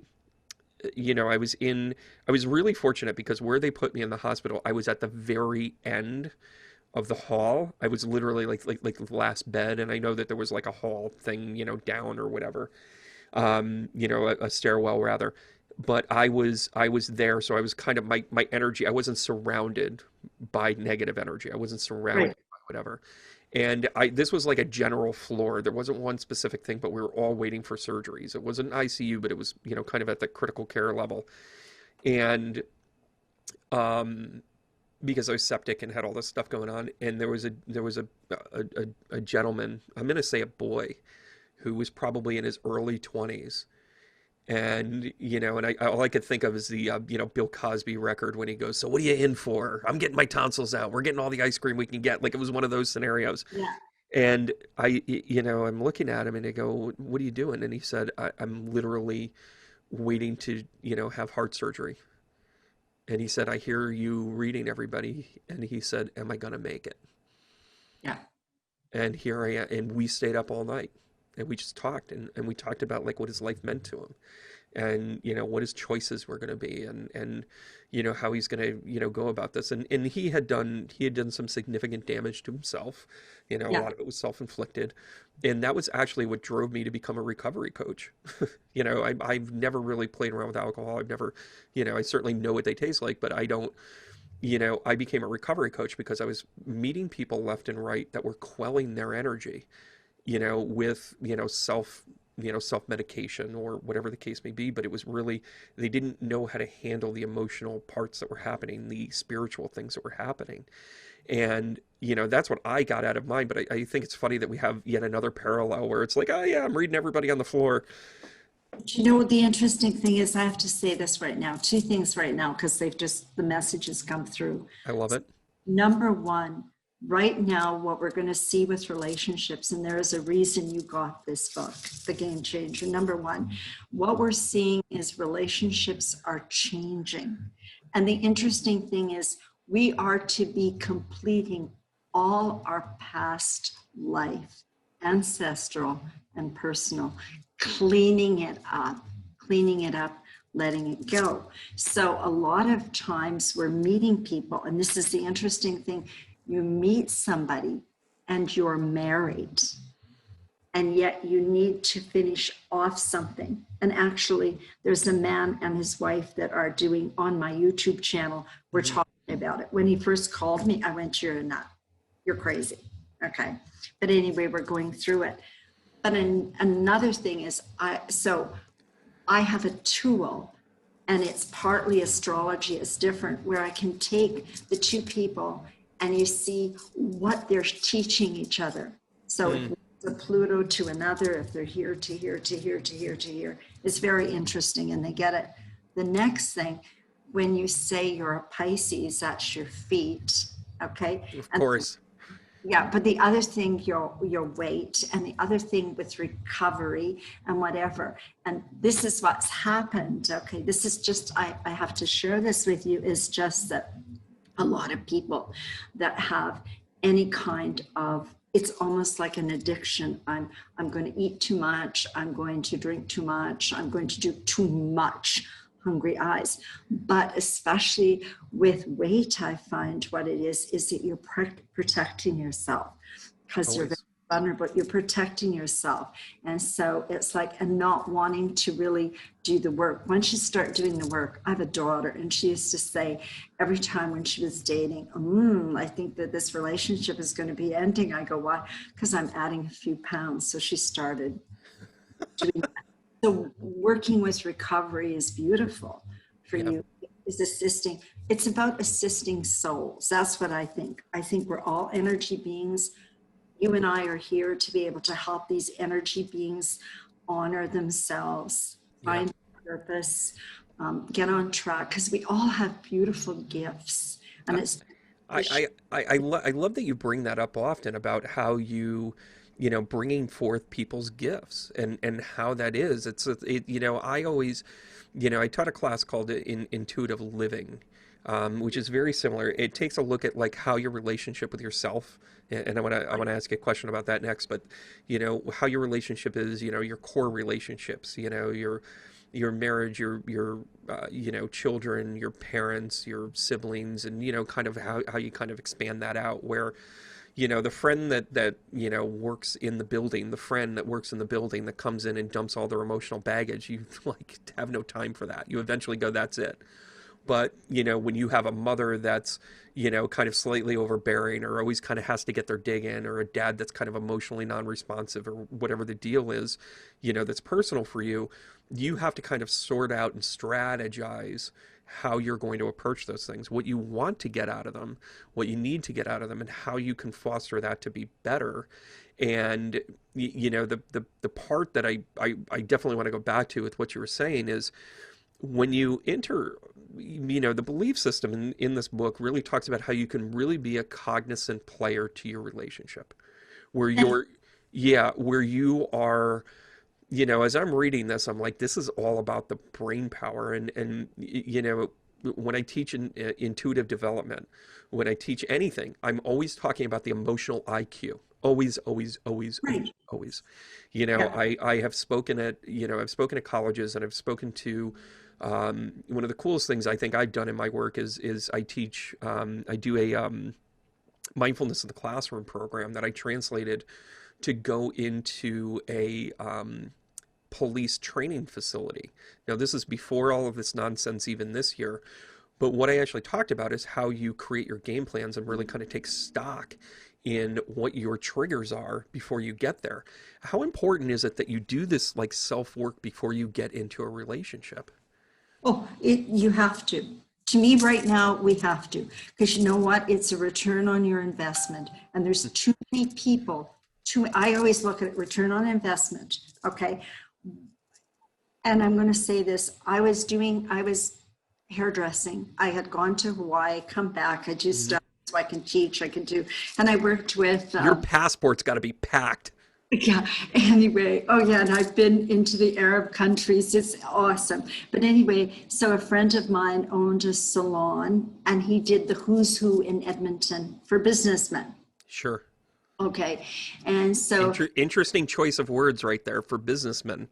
was really fortunate because where they put me in the hospital, I was at the very end of the hall. I was literally like the last bed, and I know that there was like a hall thing, down or whatever, a stairwell rather. But I was there, so I was kind of my energy. I wasn't surrounded by negative energy. I wasn't surrounded Right. by whatever. And this was like a general floor. There wasn't one specific thing, but we were all waiting for surgeries. It wasn't ICU, but it was, kind of at the critical care level. And um, because I was septic and had all this stuff going on, and there was a gentleman, I'm going to say a boy, who was probably in his early 20s. And, all I could think of is the, Bill Cosby record when he goes, so what are you in for? I'm getting my tonsils out. We're getting all the ice cream we can get. Like it was one of those scenarios. Yeah. And I'm looking at him and I go, what are you doing? And he said, I'm literally waiting to, have heart surgery. And he said, I hear you reading everybody. And he said, am I going to make it? Yeah. And here I am. And we stayed up all night and we just talked and we talked about like what his life meant to him and, what his choices were going to be and, how he's going to, go about this. And he had done some significant damage to himself. A Yeah. lot of it was self-inflicted. And that was actually what drove me to become a recovery coach. I've never really played around with alcohol. I've never, I certainly know what they taste like, but I don't, I became a recovery coach because I was meeting people left and right that were quelling their energy, with, self-medication or whatever the case may be. But it was really, they didn't know how to handle the emotional parts that were happening, the spiritual things that were happening. And, that's what I got out of mine. But I think it's funny that we have yet another parallel where it's like, oh yeah, I'm reading everybody on the floor. You know, the interesting thing is, I have to say this right now, two things right now, because the messages come through. I love it. Number one, right now, what we're going to see with relationships, and there is a reason you got this book, The Game Changer. Number one, what we're seeing is relationships are changing. And the interesting thing is, we are to be completing all our past life, ancestral and personal, cleaning it up, letting it go. So a lot of times we're meeting people, and this is the interesting thing, you meet somebody and you're married, and yet you need to finish off something. And actually, there's a man and his wife that are doing on my YouTube channel, we're talking about it. When he first called me, I went, you're a nut, you're crazy. Okay. But anyway, we're going through it. But another thing is, I have a tool, and it's partly astrology, it's different, where I can take the two people and you see what they're teaching each other. So if it's a Pluto to another, if they're here to here to here to here to here, it's very interesting and they get it. The next thing, when you say you're a Pisces, that's your feet, okay? Of course. Yeah, but the other thing, your weight, and the other thing with recovery and whatever. And this is what's happened. Okay, this is just, I have to share this with you, is just that a lot of people that have any kind of, it's almost like an addiction. I'm going to eat too much. I'm going to drink too much. I'm going to do too much. Hungry eyes. But especially with weight, I find what it is that you're protecting yourself, because you're very vulnerable. You're protecting yourself. And so it's like, and not wanting to really do the work. Once you start doing the work, I have a daughter, and she used to say every time when she was dating, I think that this relationship is going to be ending. I go, why? Because I'm adding a few pounds. So she started doing that. So working with recovery is beautiful for you, is assisting. It's about assisting souls. That's what I think. I think we're all energy beings. You and I are here to be able to help these energy beings honor themselves, find purpose, get on track, because we all have beautiful gifts. And it's I love that you bring that up often about how bringing forth people's gifts and how that is. I always, I taught a class called Intuitive Living, which is very similar. It takes a look at like how your relationship with yourself, and I want to ask you a question about that next, but how your relationship is, your core relationships, your marriage, your children, your parents, your siblings, and kind of how you kind of expand that out, where the friend that works in the building, the friend that works in the building that comes in and dumps all their emotional baggage, you like have no time for that. You eventually go, that's it. But when you have a mother that's kind of slightly overbearing, or always kind of has to get their dig in, or a dad that's kind of emotionally non-responsive, or whatever the deal is, that's personal for you, you have to kind of sort out and strategize how you're going to approach those things, what you want to get out of them, what you need to get out of them, and how you can foster that to be better. And the part that I definitely want to go back to with what you were saying is, when you enter, the belief system in this book really talks about how you can really be a cognizant player to your relationship, where where you are, as I'm reading this, I'm like, this is all about the brain power. And when I teach intuitive development, when I teach anything, I'm always talking about the emotional IQ. Always, always, always, right. always. I have spoken at, I've spoken at colleges, and I've spoken to, one of the coolest things I think I've done in my work is I teach, I do a mindfulness in the classroom program that I translated to go into a police training facility. Now, this is before all of this nonsense even this year, but what I actually talked about is how you create your game plans and really kind of take stock in what your triggers are before you get there. How important is it that you do this like self-work before you get into a relationship? Oh, you have to. To me right now, we have to, because you know what? It's a return on your investment. And there's too many people, I always look at return on investment, okay? And I'm going to say this, I was hairdressing. I had gone to Hawaii, come back, I do Mhm. stuff so I can teach, I can do, and I worked with, Your passport's got to be packed. yeah, anyway, oh yeah, and I've been into the Arab countries. It's awesome. But anyway, so a friend of mine owned a salon and he did the who's who in Edmonton for businessmen. Sure. Okay. And so, Interesting choice of words right there for businessmen.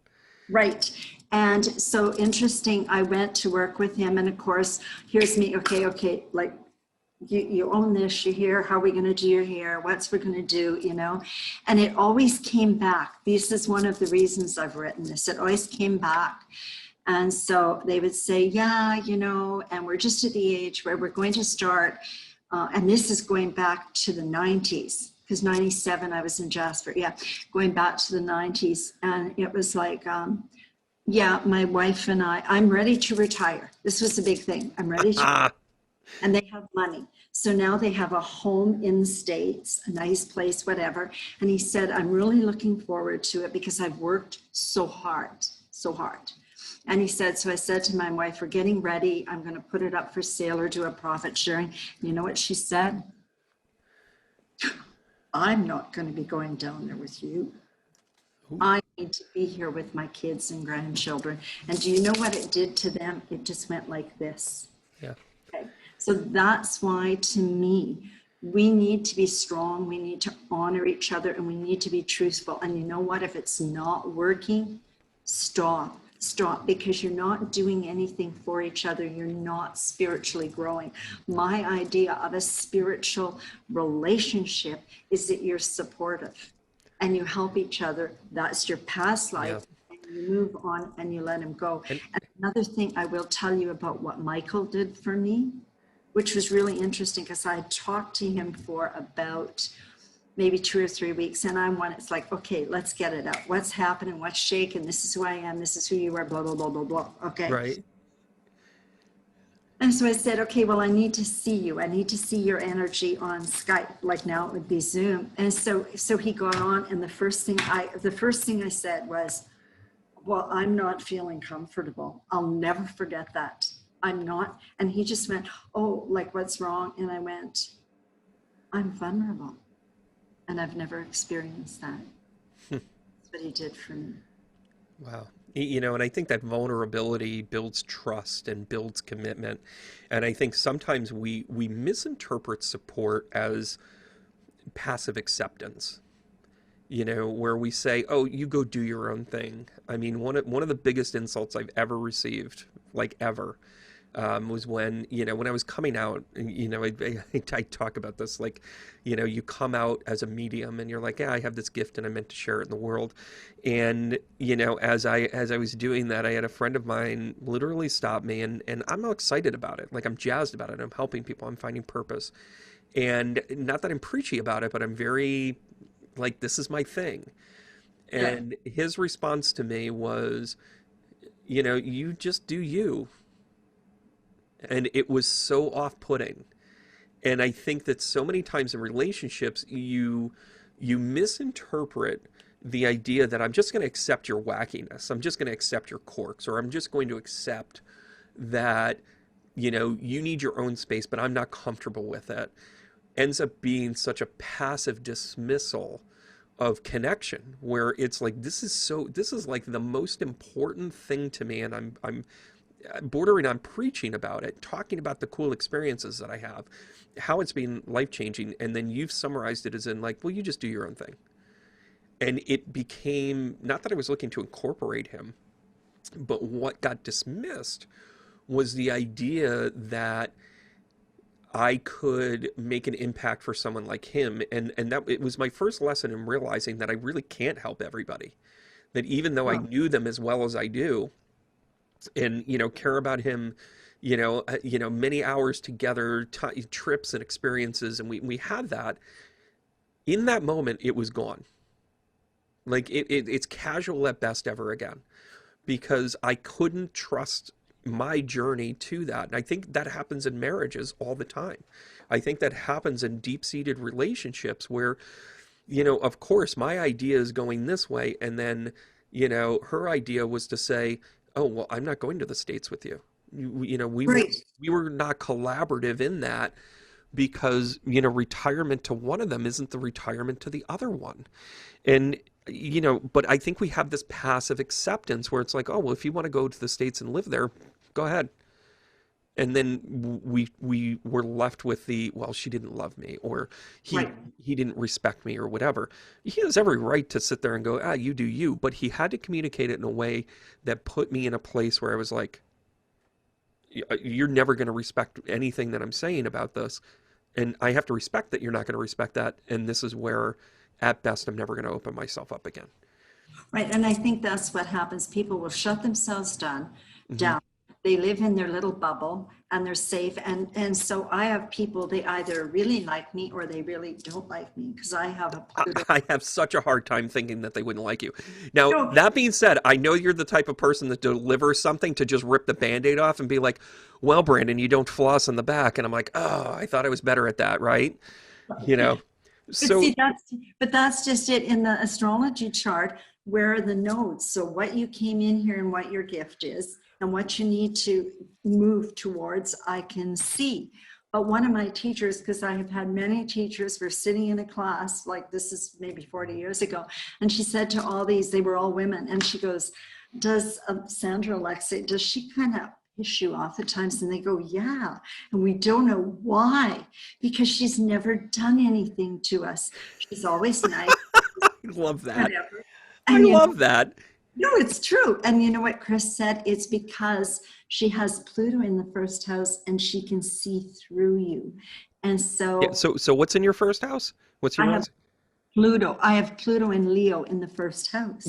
right. And so interesting, I went to work with him. And of course, here's me. Okay, like you own this, you're here, how are we going to do your hair, what's we're going to do, you know? And it always came back. This is one of the reasons I've written this. It always came back. And so they would say, yeah, you know, and we're just at the age where we're going to start, and this is going back to the 90s, because 97 I was in Jasper, yeah, going back to the 90s. And it was like, yeah, my wife and I'm ready to retire. This was the big thing. I'm ready to, Ah, and they have money. So now they have a home in the States, a nice place, whatever. And he said, I'm really looking forward to it because I've worked so hard, so hard. And he said, so I said to my wife, we're getting ready. I'm going to put it up for sale or do a profit sharing. You know what she said? I'm not going to be going down there with you. I need to be here with my kids and grandchildren. And do you know what it did to them? It just went like this. yeah. Okay. So that's why, to me, we need to be strong. We need to honor each other and we need to be truthful. And you know what? If it's not working, stop. Stop, because you're not doing anything for each other. You're not spiritually growing. My idea of a spiritual relationship is that you're supportive and you help each other. That's your past Yeah. life. And you move on and you let him go. And And another thing I will tell you about what Michael did for me, which was really interesting because I talked to him for about maybe 2 or 3 weeks. And it's like, okay, let's get it out. What's happening? What's shaking? This is who I am. This is who you are, blah, blah, blah, blah, blah. Okay. right. And so I said, okay, well, I need to see you. I need to see your energy on Skype. Like now it would be Zoom. And so he got on. And the first thing I said was, well, I'm not feeling comfortable. I'll never forget that. I'm not. And he just went, oh, like what's wrong? And I went, I'm vulnerable. And I've never experienced that. That's what he did for me. Wow. You know, and I think that vulnerability builds trust and builds commitment. And I think sometimes we misinterpret support as passive acceptance. You know, where we say, "Oh, you go do your own thing." I mean, one of the biggest insults I've ever received, like ever, was when, when I was coming out. I talk about this, like, you come out as a medium, and you're like, "Yeah, I have this gift, and I meant to share it in the world." And as I was doing that, I had a friend of mine literally stop me, and I'm all excited about it, like I'm jazzed about it. I'm helping people. I'm finding purpose, and not that I'm preachy about it, but I'm very like, this is my thing. Yeah. And his response to me was, you just do you. And it was so off-putting. And I think that so many times in relationships, you misinterpret the idea that I'm just going to accept your wackiness. I'm just going to accept your quirks, or I'm just going to accept that, you need your own space, but I'm not comfortable with it. Ends up being such a passive dismissal of connection, where it's like, this is like the most important thing to me, and I'm bordering on preaching about it, talking about the cool experiences that I have, how it's been life-changing, and then you've summarized it as in like, well, you just do your own thing. And it became, not that I was looking to incorporate him, but what got dismissed was the idea that I could make an impact for someone like him. And that it was my first lesson in realizing that I really can't help everybody. That even though I Well, knew them as well as I do, and care about him, many hours together, trips and experiences, and we had that. In that moment, it was gone. Like it's casual at best ever again, because I couldn't trust my journey to that. And I think that happens in marriages all the time. I think that happens in deep-seated relationships where, of course, my idea is going this way, and then, her idea was to say, oh, well, I'm not going to the States with you. You know, Right. we were not collaborative in that because, you know, retirement to one of them isn't the retirement to the other one. And, you know, but I think we have this passive acceptance where it's like, oh, well, if you want to go to the States and live there, go ahead. And then we were left with the, well, she didn't love me, or he Right. he didn't respect me, or whatever. He has every right to sit there and go, ah, you do you, but he had to communicate it in a way that put me in a place where I was like, you're never going to respect anything that I'm saying about this, and I have to respect that you're not going to respect that, and this is where at best I'm never going to open myself up again. Right. And I think that's what happens. People will shut themselves Hmm. down. They live in their little bubble and they're safe. And so I have people, they either really like me or they really don't like me because I have a Pluto. I have such a hard time thinking that they wouldn't like you. Now, No, that being said, I know you're the type of person that delivers something to just rip the band-aid off and be like, well, Brandon, you don't floss in the back. And I'm like, oh, I thought I was better at that, right? You know, but so see, that's just it in the astrology chart. Where are the nodes? So what you came in here and what your gift is and what you need to move towards, I can see. But one of my teachers, because I have had many teachers, were sitting in a class, like this is maybe 40 years ago, and she said to all these, they were all women, and she goes, does Sandra Alexcae, does she kind of piss you off at times? And they go, yeah. And we don't know why, because she's never done anything to us. She's always nice, I love that. whatever. I And you know, love that. no, it's true. And you know what Chris said? It's because she has Pluto in the first house and she can see through you. And Yeah. so So what's in your first house? What's your I have rise? Pluto. I have Pluto and Leo in the first house.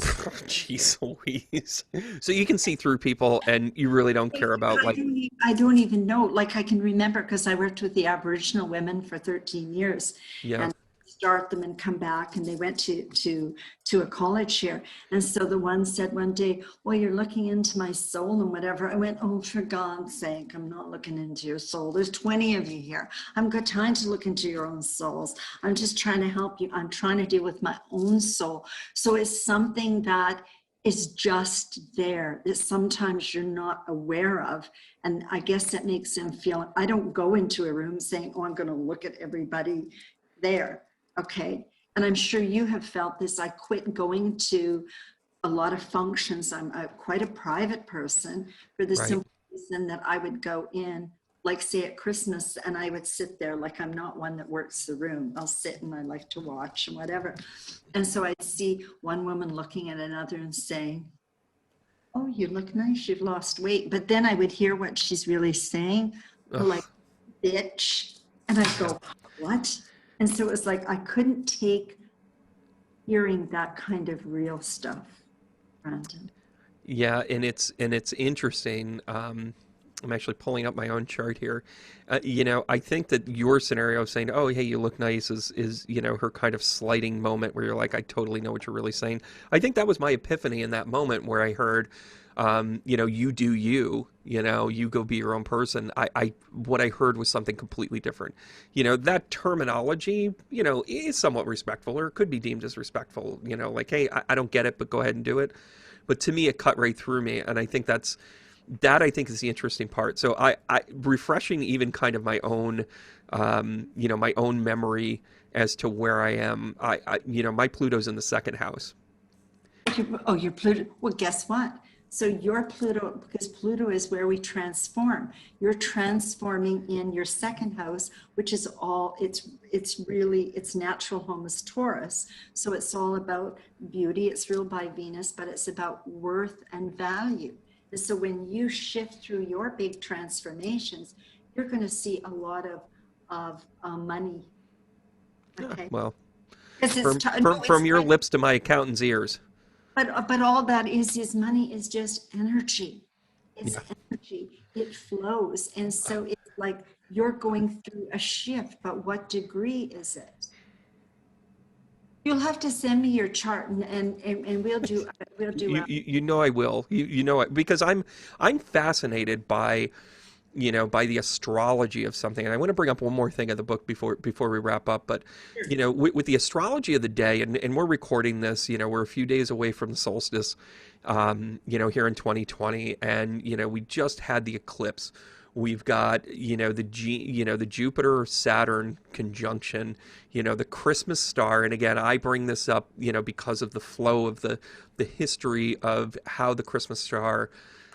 Jeez Louise. So you can see through people and you really don't care about like, I don't even know. Like I can remember because I worked with the Aboriginal women for 13 years yeah, and start them and come back. And they went to a college here. And so the one said one day, well, you're looking into my soul and whatever. I went, oh, for God's sake, I'm not looking into your soul. There's 20 of you here. I haven't got time to look into your own souls. I'm just trying to help you. I'm trying to deal with my own soul. So it's something that is just there that sometimes you're not aware of. And I guess that makes them feel, I don't go into a room saying, oh, I'm going to look at everybody there. Okay. And I'm sure you have felt this. I quit going to a lot of functions. Quite a private person for the right. simple reason that I would go in, like say at Christmas, and I would sit there like I'm not one that works the room. I'll sit and I like to watch and whatever. And so I'd see one woman looking at another and saying, oh, you look nice, you've lost weight. But then I would hear what she's really saying, like, Ugh, bitch. And I yeah. go, what? And so it was like I couldn't take hearing that kind of real stuff, Brandon. Yeah, and it's interesting. I'm actually pulling up my own chart here. You know, I think that your scenario of saying, "Oh, hey, you look nice," is you know her kind of slighting moment where you're like, "I totally know what you're really saying." I think that was my epiphany in that moment where I heard, you know, you do you. You know, you go be your own person. What I heard was something completely different. You know, that terminology, you know, is somewhat respectful or it could be deemed as respectful. You know, like, hey, I don't get it, but go ahead and do it. But to me, it cut right through me, and I think that I think is the interesting part. So I refreshing even kind of my own, you know, my own memory as to where I am. You know, my Pluto's in the second house. Oh, your Pluto. Well, guess what? So your Pluto, because Pluto is where we transform. You're transforming in your second house, which is all, it's really, its natural home is Taurus. So it's all about beauty. It's ruled by Venus, but it's about worth and value. And so when you shift through your big transformations, you're going to see a lot of money. Yeah, Okay. well, Because no, from it's your lips to my accountant's ears. but all that is money is just energy. It's Yeah. energy. It flows. And so it's like you're going through a shift, but what degree is it? You'll have to send me your chart and we'll do You know I will. You know because I'm fascinated by by the astrology of something. And I want to bring up one more thing of the book before we wrap up. But, with the astrology of the day, and we're recording this, we're a few days away from the solstice, here in 2020. And, we just had the eclipse. We've got, the Jupiter Saturn conjunction, the Christmas star. And again, I bring this up, because of the flow of the history of how the Christmas star,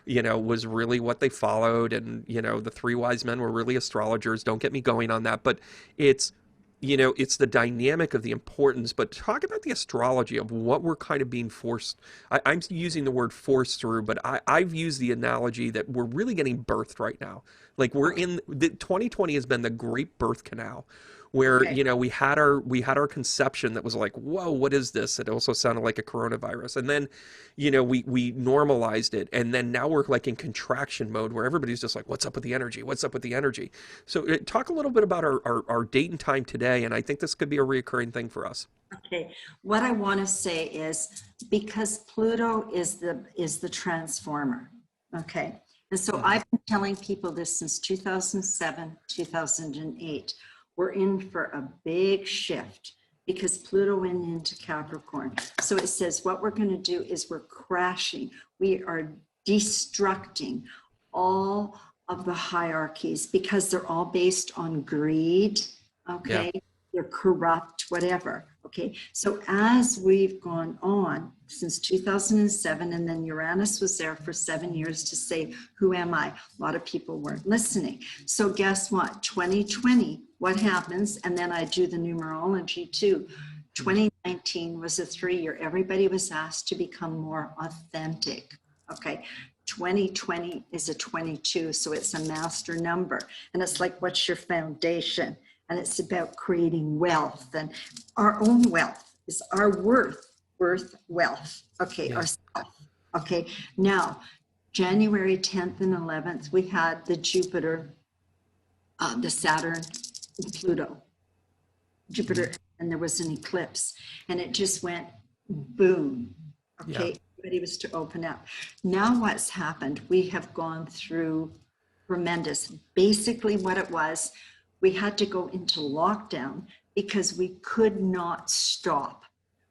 was really what they followed. And, the three wise men were really astrologers. Don't get me going on that. But it's the dynamic of the importance. But talk about the astrology of what we're kind of being forced. I'm using the word forced through, but I've used the analogy that we're really getting birthed right now. Like 2020 has been the great birth canal where, Okay. we had our conception that was like, whoa, what is this? It also sounded like a coronavirus. And then, we normalized it. And then now we're like in contraction mode where everybody's just like, what's up with the energy? What's up with the energy? So talk a little bit about our date and time today. And I think this could be a reoccurring thing for us. Okay. What I want to say is because Pluto is the transformer. Okay. And so Mhm. I've been telling people this since 2007, 2008. We're in for a big shift because Pluto went into Capricorn. So it says what we're going to do is we're crashing. We are destructing all of the hierarchies because they're all based on greed. Yeah. Okay. They're corrupt, whatever. Okay. So as we've gone on since 2007, and then Uranus was there for 7 years to say, who am I? A lot of people weren't listening. So guess what? 2020, what happens? And then I do the numerology too. 2019 was a 3 year. Everybody was asked to become more authentic. Okay. 2020 is a 22. So it's a master number. And it's like, what's your foundation? And it's about creating wealth, and our own wealth is our worth wealth. Okay, Yeah. ourself. Okay, now January 10th and 11th, we had the Jupiter, the Saturn, and Pluto, Mhm. Jupiter, and there was an eclipse, and it just went boom. Yeah. Okay, everybody was to open up. Now what's happened? We have gone through tremendous. Basically, what it was, we had to go into lockdown because we could not stop.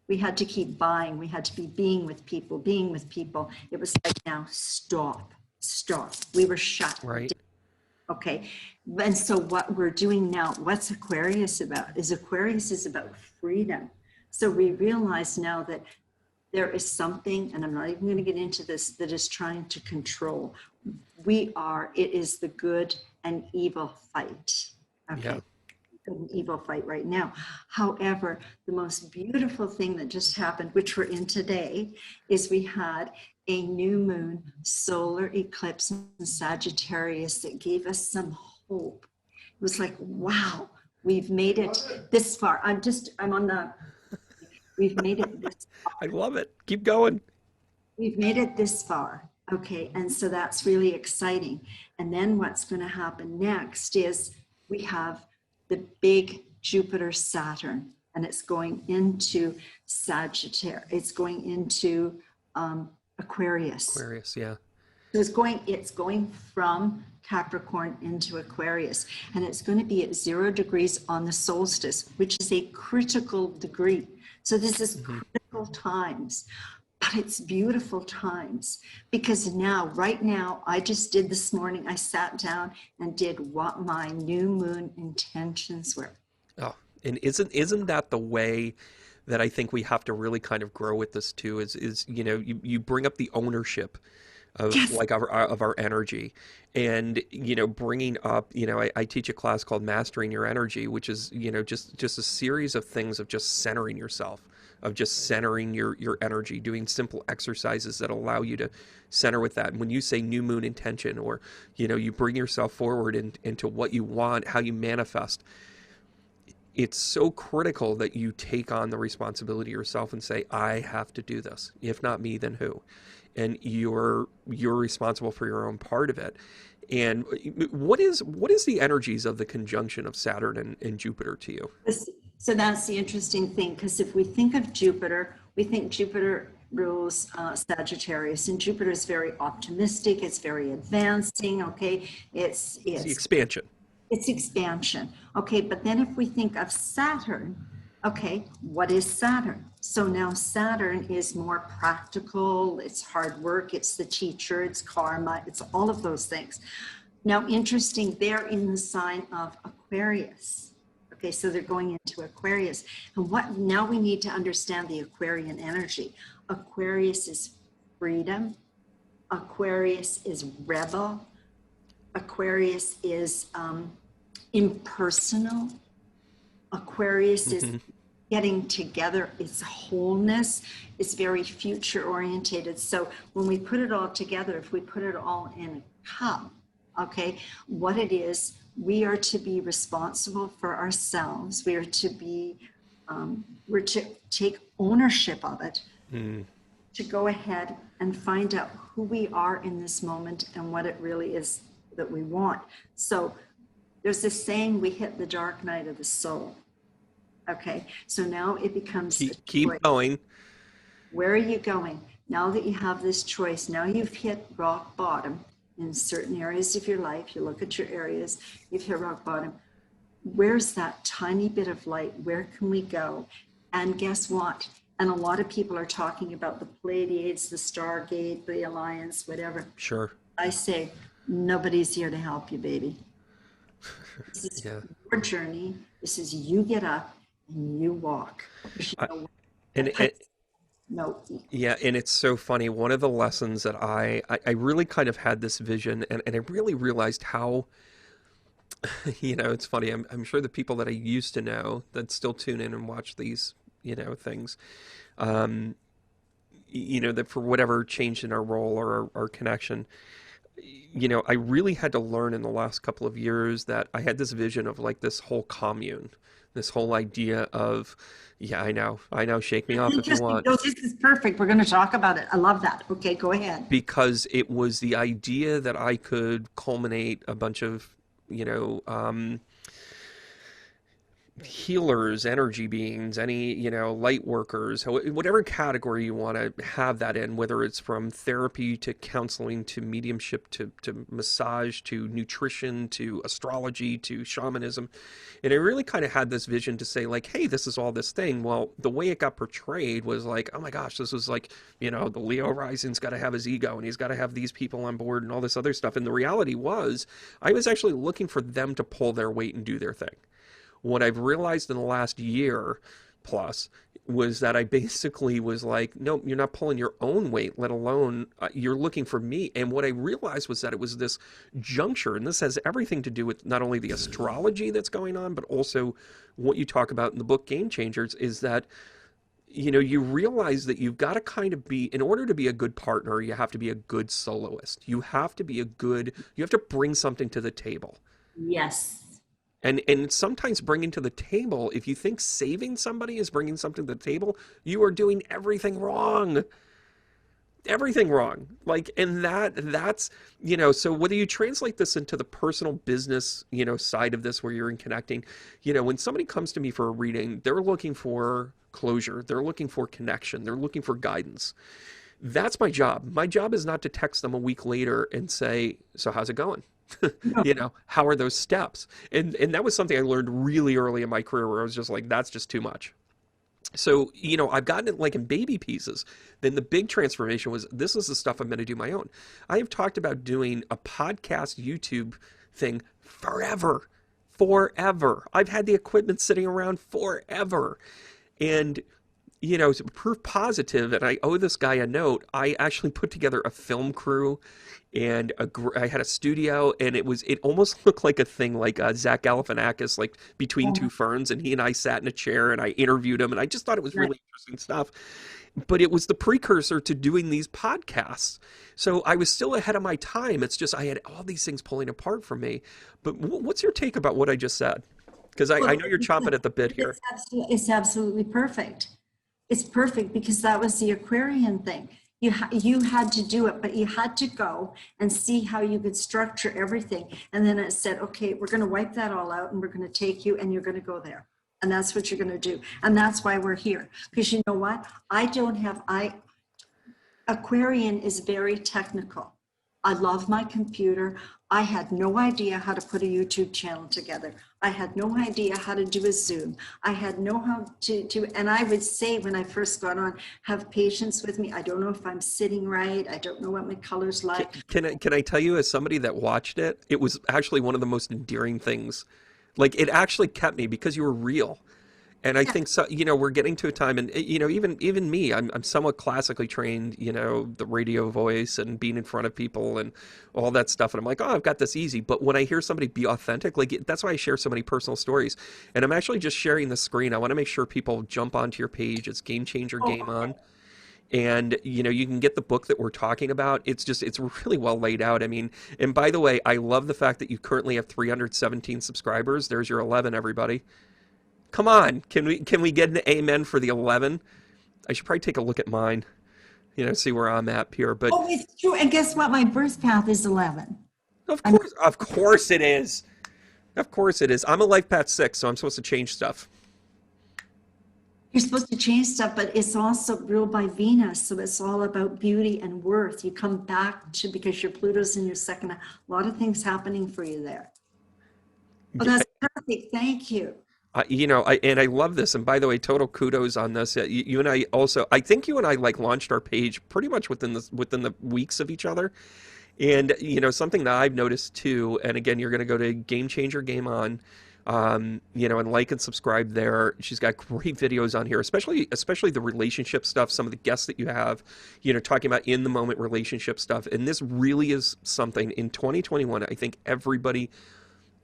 We had to keep buying. We had to be being with people, being with people. It was like, now stop, stop. We were shut Right. down. Okay. And so what we're doing now, what's Aquarius about? Aquarius is about freedom. So we realize now that there is something, and I'm not even going to get into this, that is trying to control. It is the good and evil fight. Yeah. Okay. Good and evil fight right now. However, the most beautiful thing that just happened, which we're in today, is we had a new moon solar eclipse in Sagittarius that gave us some hope. It was like, wow, we've made it this far. We've made it this I love it. Keep going. We've made it this far. Okay. And so that's really exciting. And then what's going to happen next is we have the big Jupiter Saturn, and it's going into Sagittarius. It's going into Aquarius. Aquarius. Yeah. So it's going from Capricorn into Aquarius, and it's going to be at 0 degrees on the solstice, which is a critical degree. So this is Hmm. critical times, but it's beautiful times because right now, I just did this morning, I sat down and did what my new moon intentions were. Oh, and isn't that the way that I think we have to really kind of grow with this too? Is you bring up the ownership of Yes. like of our energy, and bringing up, I teach a class called Mastering Your Energy, which is just a series of things of just centering yourself, of just centering your energy, doing simple exercises that allow you to center with that. And when you say new moon intention, or you bring yourself forward into what you want, how you manifest, it's so critical that you take on the responsibility yourself and say, I have to do this. If not me, then who? And you're responsible for your own part of it. And what is the energies of the conjunction of Saturn and Jupiter to you? So that's the interesting thing, because if we think of Jupiter, we think Jupiter rules Sagittarius, and Jupiter is very optimistic. It's very advancing. Okay, It's the expansion. it's expansion. Okay, but then if we think of Saturn, okay, what is Saturn? So now Saturn is more practical, it's hard work, it's the teacher, it's karma, it's all of those things. Now, interesting, they're in the sign of Aquarius. Okay, so they're going into Aquarius. And what now we need to understand the Aquarian energy. Aquarius is freedom. Aquarius is rebel. Aquarius is impersonal. Aquarius is getting together. It's wholeness. It's very future orientated. So when we put it all together, if we put it all in a cup, okay, what it is, we are to be responsible for ourselves. We are to be, we're to take ownership of it, to go ahead and find out who we are in this moment and what it really is that we want. So there's this saying, we hit the dark night of the soul. Okay, so now it becomes keep going. Where are you going? Now that you have this choice, now you've hit rock bottom in certain areas of your life. You look at your areas, you've hit rock bottom. Where's that tiny bit of light? Where can we go? And guess what? And a lot of people are talking about the Pleiades, the Stargate, the Alliance, whatever. Sure. I say, nobody's here to help you, baby. This is your journey. This is you get up and you walk. No. Yeah, and it's so funny. One of the lessons that I really kind of had this vision, and I really realized how, it's funny. I'm sure the people that I used to know that still tune in and watch these, things, that for whatever changed in our role or our connection, I really had to learn in the last couple of years that I had this vision of like this whole commune, this whole idea of, I know, shake me off if you want. No, this is perfect. We're going to talk about it. I love that. Okay, go ahead. Because it was the idea that I could culminate a bunch of, healers, energy beings, any, light workers, whatever category you want to have that in, whether it's from therapy to counseling to mediumship to massage to nutrition to astrology to shamanism. And I really kind of had this vision to say like, hey, this is all this thing. Well, the way it got portrayed was like, oh my gosh, this was like, the Leo rising's got to have his ego and he's got to have these people on board and all this other stuff. And the reality was I was actually looking for them to pull their weight and do their thing. What I've realized in the last year plus was that I basically was like, no, you're not pulling your own weight, let alone you're looking for me. And what I realized was that it was this juncture, and this has everything to do with not only the astrology that's going on, but also what you talk about in the book Game Changers, is that, you realize that you've got to kind of be, in order to be a good partner, you have to be a good soloist. You have to bring something to the table. Yes. And sometimes bringing to the table, if you think saving somebody is bringing something to the table, you are doing everything wrong. Everything wrong. Like, and that's, so whether you translate this into the personal business, side of this where you're in connecting, when somebody comes to me for a reading, they're looking for closure. They're looking for connection. They're looking for guidance. That's my job. My job is not to text them a week later and say, so how's it going? How are those steps? And that was something I learned really early in my career where I was just like, that's just too much. So, I've gotten it like in baby pieces. Then the big transformation was, this is the stuff I'm going to do my own. I have talked about doing a podcast YouTube thing forever. I've had the equipment sitting around forever. And proof positive, and I owe this guy a note, I actually put together a film crew and I had a studio, and it almost looked like a thing like Zach Galifianakis, like Between Two Ferns, and he and I sat in a chair and I interviewed him, and I just thought it was really interesting stuff. But it was the precursor to doing these podcasts. So I was still ahead of my time. It's just I had all these things pulling apart for me. But what's your take about what I just said? Because I know you're chomping at the bit here. It's absolutely perfect. It's perfect because that was the Aquarian thing. You had to do it, but you had to go and see how you could structure everything. And then it said, okay, we're going to wipe that all out and we're going to take you and you're going to go there. And that's what you're going to do. And that's why we're here. Because you know what? Aquarian is very technical. I love my computer. I had no idea how to put a YouTube channel together. I had no idea how to do a Zoom. I had no how to, and I would say when I first got on, have patience with me. I don't know if I'm sitting right. I don't know what my color's like. Can I tell you, as somebody that watched it, it was actually one of the most endearing things. Like, it actually kept me because you were real. And I Yeah. think so, you know, we're getting to a time, and you know, even me, I'm somewhat classically trained, you know, the radio voice and being in front of people and all that stuff. And I'm like, oh, I've got this easy. But when I hear somebody be authentic, like that's why I share so many personal stories. And I'm actually just sharing the screen. I want to make sure people jump onto your page. It's Game Changer Oh, Game On. And you know, you can get the book that we're talking about. It's really well laid out. I mean, and by the way, I love the fact that you currently have 317 subscribers. There's your 11, everybody. Come on, can we get an amen for the 11? I should probably take a look at mine, you know, see where I'm at here. But oh, it's true. And guess what? My birth path is 11. I'm, of course it is. Of course it is. I'm a life path 6, so I'm supposed to change stuff. you're supposed to change stuff, but it's also ruled by Venus. So it's all about beauty and worth. You come back to, because your Pluto's in your second, a lot of things happening for you there. Oh, that's perfect. Thank you. You know, and I love this. And by the way, total kudos on this. You and I also, I think you and I like launched our page pretty much within the weeks of each other. And you know, something that I've noticed too. And again, you're going to go to Game Changer Game On, you know, and like and subscribe there. She's got great videos on here, especially the relationship stuff. Some of the guests that you have, you know, talking about in the moment relationship stuff. And this really is something in 2021. I think everybody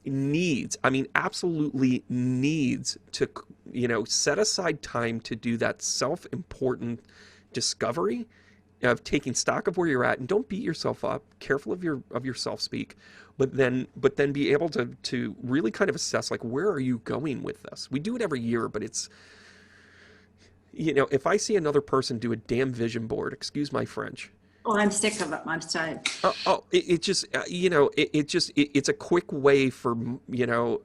needs, I mean, absolutely needs to, you know, set aside time to do that self-important discovery of taking stock of where you're at, and don't beat yourself up. Careful of your self-speak, but then be able to really kind of assess, like, where are you going with this? We do it every year, but it's, you know, if I see another person do a damn vision board, excuse my French. Oh, I'm sick of it. I'm sorry. It just, you know, it's a quick way for, you know,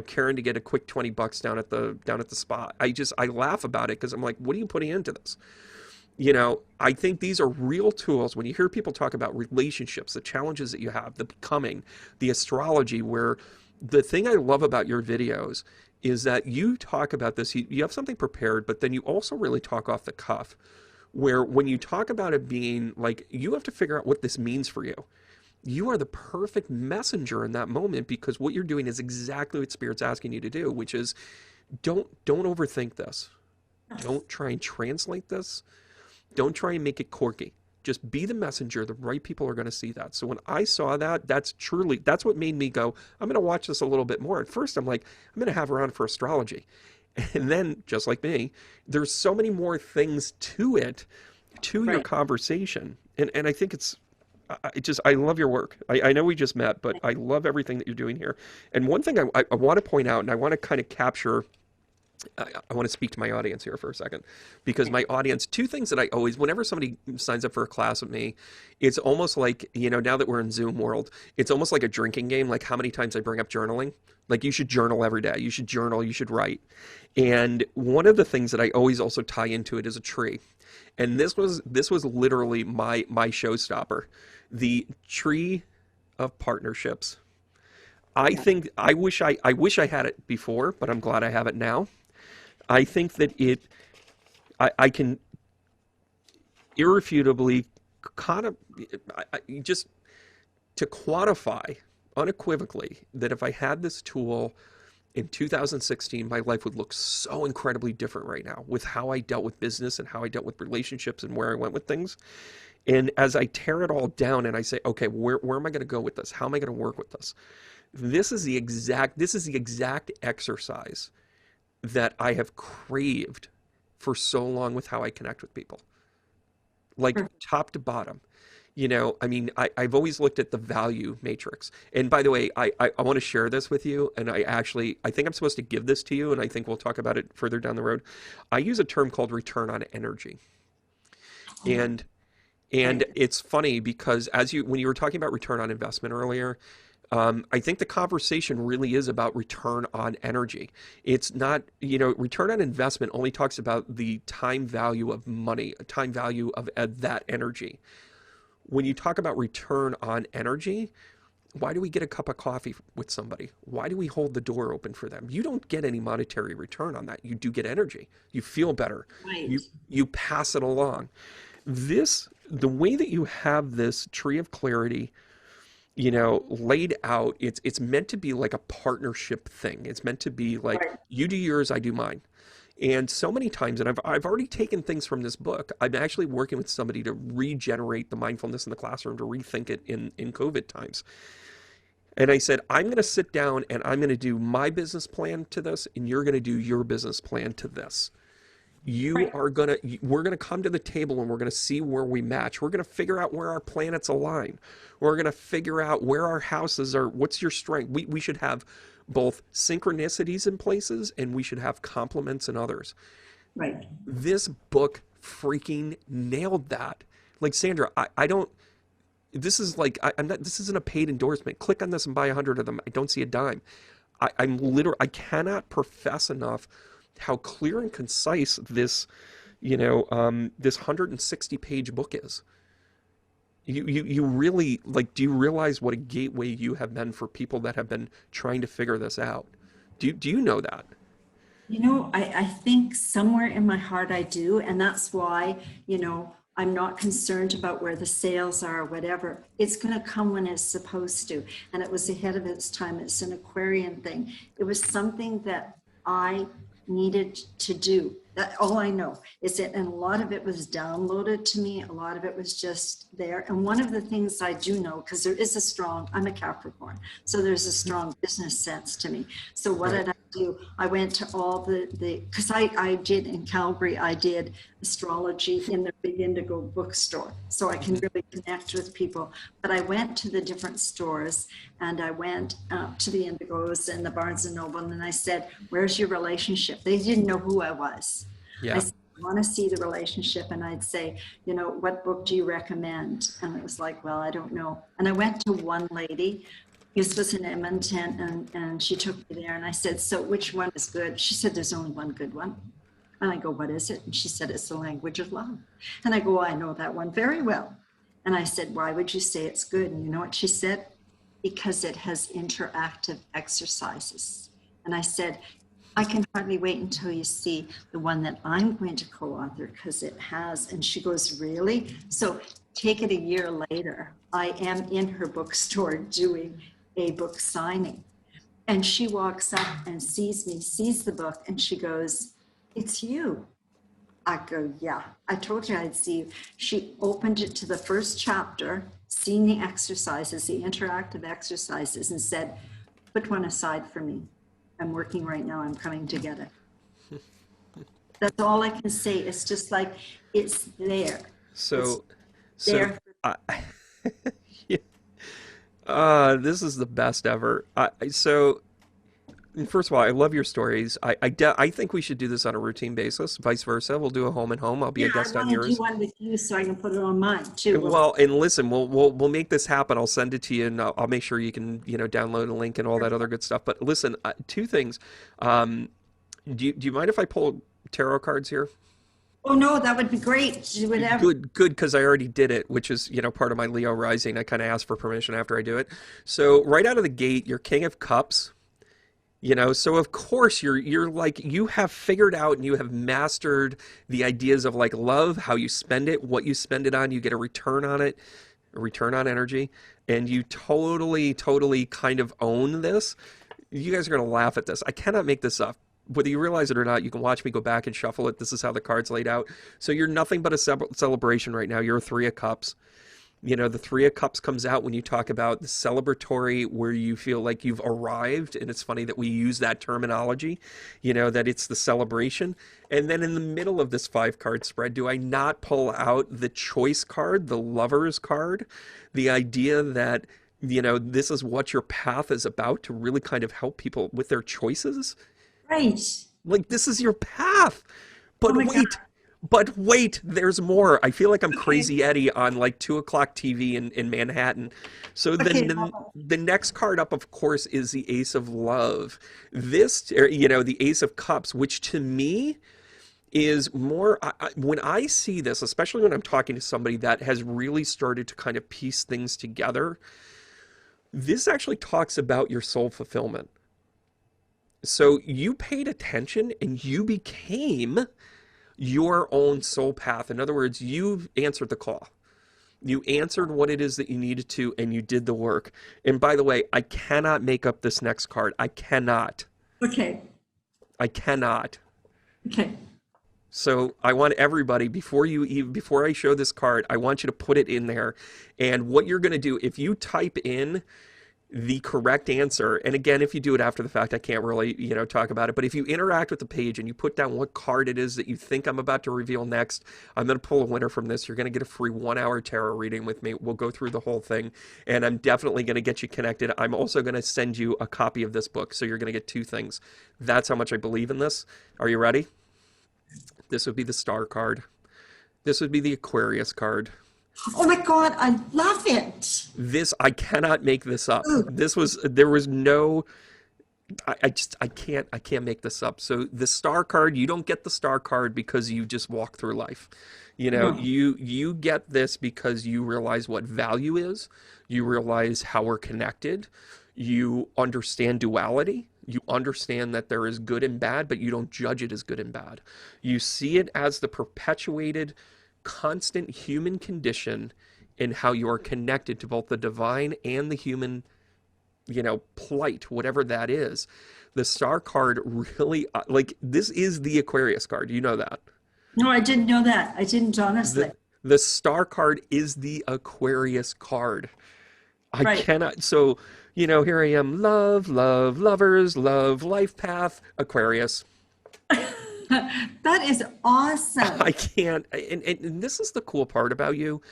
Karen to get a quick $20 down at the spot. I laugh about it because I'm like, what are you putting into this? You know, I think these are real tools. When you hear people talk about relationships, the challenges that you have, the becoming, the astrology, where the thing I love about your videos is that you talk about this, you have something prepared, but then you also really talk off the cuff, where when you talk about it being like, you have to figure out what this means for you. You are the perfect messenger in that moment, because what you're doing is exactly what Spirit's asking you to do, which is don't overthink this. Don't try and translate this. Don't try and make it quirky. Just be the messenger. The right people are going to see that. So when I saw that, that's what made me go, I'm going to watch this a little bit more. At first, I'm like, I'm going to have her on for astrology. And then, just like me, there's so many more things to it, to your conversation. And I think I love your work. I know we just met, but I love everything that you're doing here. And one thing I want to point out, and I want to kind of capture, I want to speak to my audience here for a second, because my audience, two things that I always, whenever somebody signs up for a class with me, it's almost like, you know, now that we're in Zoom world, it's almost like a drinking game, like how many times I bring up journaling. Like, you should journal every day. You should journal. You should write. And one of the things that I always also tie into it is a tree. And this was literally my showstopper, the tree of partnerships. I think I wish I had it before, but I'm glad I have it now. I think that I can irrefutably kind of just to quantify unequivocally that if I had this tool in 2016, my life would look so incredibly different right now, with how I dealt with business and how I dealt with relationships and where I went with things. And as I tear it all down and I say, okay, where am I going to go with this? How am I going to work with this? This is the exact exercise that I have craved for so long with how I connect with people, like top to bottom. You know, I mean, I've always looked at the value matrix. And by the way, I want to share this with you. And I think I'm supposed to give this to you. And I think we'll talk about it further down the road. I use a term called return on energy. And it's funny because when you were talking about return on investment earlier, I think the conversation really is about return on energy. It's not, return on investment only talks about the time value of money, time value of that energy. When you talk about return on energy, why do we get a cup of coffee with somebody? Why do we hold the door open for them? You don't get any monetary return on that. You do get energy. You feel better. Right. You pass it along. The way that you have this tree of clarity, laid out, it's meant to be like a partnership thing. It's meant to be like Right. you do yours, I do mine. And so many times, and I've already taken things from this book. I'm actually working with somebody to regenerate the mindfulness in the classroom, to rethink it in COVID times. And I said, I'm going to sit down and I'm going to do my business plan to this, and you're going to do your business plan to this. Right. We're going to come to the table and we're going to see where we match. We're going to figure out where our planets align. We're going to figure out where our houses are. What's your strength? We should have both synchronicities in places, and we should have complements in others. Right. This book freaking nailed that. Like, Sandra, I don't, this is like, I'm not, this isn't a paid endorsement. Click on this and buy 100 of them. I don't see a dime. I'm literally, I cannot profess enough how clear and concise this, this 160-page book is. You really, like, do you realize what a gateway you have been for people that have been trying to figure this out? Do you know that? I think somewhere in my heart I do. And that's why, I'm not concerned about where the sales are or whatever. It's going to come when it's supposed to. And it was ahead of its time. It's an Aquarian thing. It was something that I needed to do. That all I know is that, and a lot of it was downloaded to me. A lot of it was just there. And one of the things I do know, because there is I'm a Capricorn, so there's a strong business sense to me. So what Right. did I do? I went to all because I did in Calgary, I did astrology in the Big Indigo bookstore. So I can really connect with people. But I went to the different stores, and I went to the Indigos and the Barnes and Noble, and I said, where's your relationship? They didn't know who I was. I Yeah. said, I want to see the relationship. And I'd say, what book do you recommend? And it was like, well, I don't know. And I went to one lady. This was in Edmonton, and she took me there. And I said, so which one is good? She said, there's only one good one. And I go, what is it? And she said, it's the language of love. And I go, I know that one very well. And I said, why would you say it's good? And you know what she said? Because it has interactive exercises. And I said, I can hardly wait until you see the one that I'm going to co-author, because it has. And she goes, really? So take it a year later. I am in her bookstore doing a book signing. And she walks up and sees me, sees the book, and she goes, it's you. I go, yeah, I told you I'd see you. She opened it to the first chapter, seen the exercises, the interactive exercises, and said, put one aside for me. I'm working right now. I'm coming to get it. That's all I can say. It's just like, it's there. So, It's so, there. I, yeah. This is the best ever. So, first of all, I love your stories. I think we should do this on a routine basis. Vice versa, we'll do a home and home. I'll be Yeah, a I guest on want to do yours. one with you so I can put it on mine too. Well, and listen, we'll make this happen. I'll send it to you, and I'll make sure you can download a link and all that other good stuff. But listen, two things. Um, do you mind if I pull tarot cards here? Oh no, that would be great. Do whatever. Good, because I already did it, which is part of my Leo rising. I kind of ask for permission after I do it. So right out of the gate, your King of Cups. So of course you're like, you have figured out and you have mastered the ideas of like love, how you spend it, what you spend it on, you get a return on it, a return on energy, and you totally kind of own this. You guys are going to laugh at this. I cannot make this up. Whether you realize it or not, you can watch me go back and shuffle it. This is how the cards laid out. So you're nothing but a celebration right now. You're a Three of Cups. The Three of Cups comes out when you talk about the celebratory, where you feel like you've arrived. And it's funny that we use that terminology, that it's the celebration. And then in the middle of this 5-card spread, do I not pull out the Choice card, the Lover's card? The idea that, this is what your path is about, to really kind of help people with their choices. Right. Like, this is your path. Oh But my God. wait, But wait, there's more. I feel like I'm Okay. Crazy Eddie on like 2 o'clock TV in Manhattan. So Okay. the next card up, of course, is the Ace of Love. This, the Ace of Cups, which to me is more, when I see this, especially when I'm talking to somebody that has really started to kind of piece things together, this actually talks about your soul fulfillment. So you paid attention and you became your own soul path. In other words, you answered the call. You answered what it is that you needed to, and you did the work. And by the way, I cannot make up this next card. I cannot. Okay. I cannot. Okay. So I want everybody, before I show this card, I want you to put it in there. And what you're going to do, if you type in the correct answer, and again, if you do it after the fact, I can't really, talk about it, but if you interact with the page and you put down what card it is that you think I'm about to reveal next, I'm going to pull a winner from this. You're going to get a free 1 hour tarot reading with me. We'll go through the whole thing, and I'm definitely going to get you connected. I'm also going to send you a copy of this book, so you're going to get two things. That's how much I believe in this. Are you ready? This would be the Star card. This would be the Aquarius card. Oh my God, I love it. This, I cannot make this up. Ooh, There was no, I can't make this up. So the Star card, you don't get the Star card because you just walk through life. no. You get this because you realize what value is. You realize how we're connected. You understand duality. You understand that there is good and bad, but you don't judge it as good and bad. You see it as the perpetuated, constant human condition in how you are connected to both the divine and the human, plight, whatever that is. The Star card really, like, this is the Aquarius card. You know that. No, I didn't know that. I didn't honestly. The, the Star card is the Aquarius card. I Right. cannot, so, here I am, love, love, lovers, love, life path, Aquarius. That is awesome. I can't, and this is the cool part about you.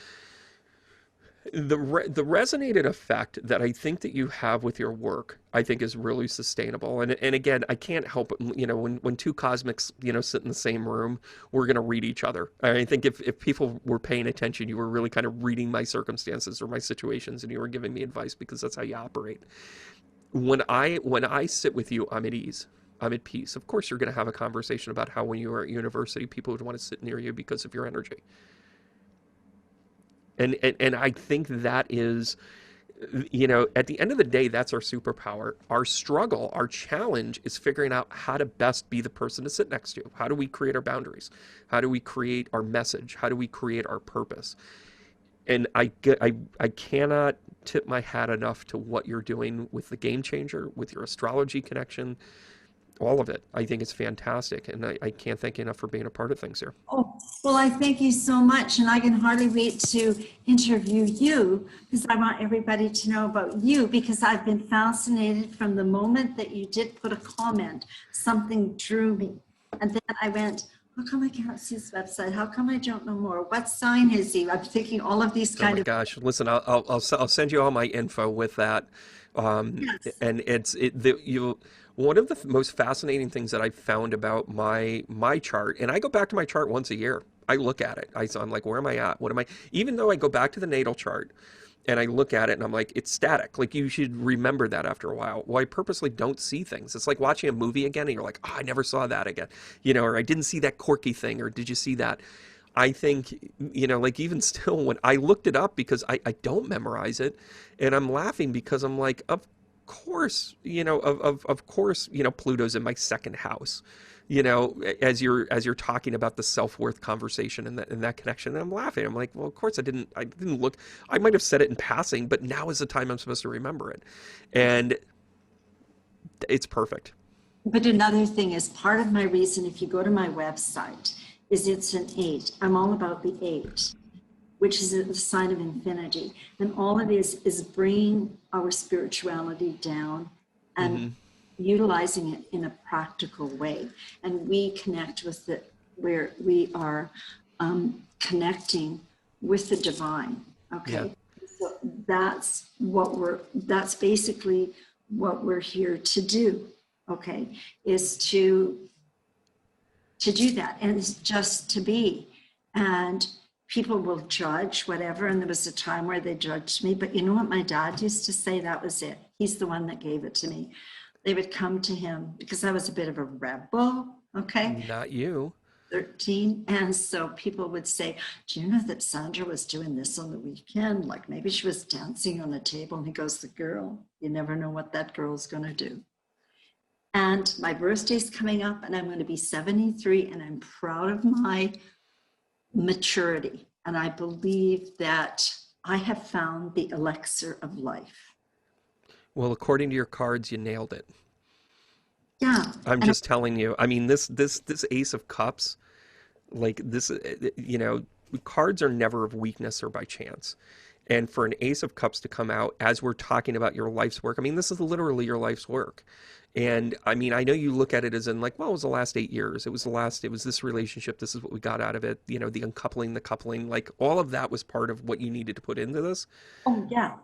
The resonated effect that I think that you have with your work, I think is really sustainable. And again, I can't help it, when two cosmics, sit in the same room, we're going to read each other. I think if people were paying attention, you were really kind of reading my circumstances or my situations, and you were giving me advice because that's how you operate. When I sit with you, I'm at ease. I'm at peace. Of course, you're going to have a conversation about how when you were at university, people would want to sit near you because of your energy. And I think that is, at the end of the day, that's our superpower. Our struggle, our challenge is figuring out how to best be the person to sit next to. How do we create our boundaries? How do we create our message? How do we create our purpose? And I cannot tip my hat enough to what you're doing with the Game Changer, with your astrology connection, all of it. I think it's fantastic. And I can't thank you enough for being a part of things here. Oh, well, I thank you so much. And I can hardly wait to interview you because I want everybody to know about you because I've been fascinated from the moment that you did put a comment. Something drew me. And then I went, how come I can't see his website? How come I don't know more? What sign is he? I'm thinking all of these Oh kind my of. gosh! Listen, I'll send you all my info with that. Yes. And one of the most fascinating things that I found about my chart, and I go back to my chart once a year. I look at it. I'm like, where am I at? What am I? Even though I go back to the natal chart and I look at it and I'm like, it's static. Like you should remember that after a while. Well, I purposely don't see things. It's like watching a movie again and you're like, oh, I never saw that again. Or I didn't see that quirky thing, or did you see that? I think, like even still when I looked it up because I don't memorize it and I'm laughing because I'm like, of course, of course, Pluto's in my second house, as you're talking about the self-worth conversation and that connection. And I'm laughing. I'm like, well, of course I didn't look, I might have said it in passing, but now is the time I'm supposed to remember it. And it's perfect. But another thing is part of my reason, if you go to my website, is it's an 8. I'm all about the 8, which is the sign of infinity. And all it is bringing our spirituality down and utilizing it in a practical way. And we connect with it where we are connecting with the divine. Yeah. Okay. So that's basically what we're here to do. Okay. Is to to do that. And it's just to be. And people will judge whatever. And there was a time where they judged me. But you know what my dad used to say? That was it. He's the one that gave it to me. They would come to him because I was a bit of a rebel. Okay. Not you. 13. And so people would say, do you know that Sandra was doing this on the weekend? Like maybe she was dancing on a table. And he goes, the girl, you never know what that girl's going to do. And my birthday's coming up and I'm going to be 73 and I'm proud of my maturity. And I believe that I have found the elixir of life. Well, according to your cards, you nailed it. Yeah. I'm just telling you. I mean, this Ace of Cups, like this, cards are never of weakness or by chance. And for an Ace of Cups to come out as we're talking about your life's work, I mean, this is literally your life's work. And I mean, I know you look at it as in like, well, it was the last 8 years. It was this relationship. This is what we got out of it. You know, the uncoupling, the coupling, like all of that was part of what you needed to put into this. Oh, yeah.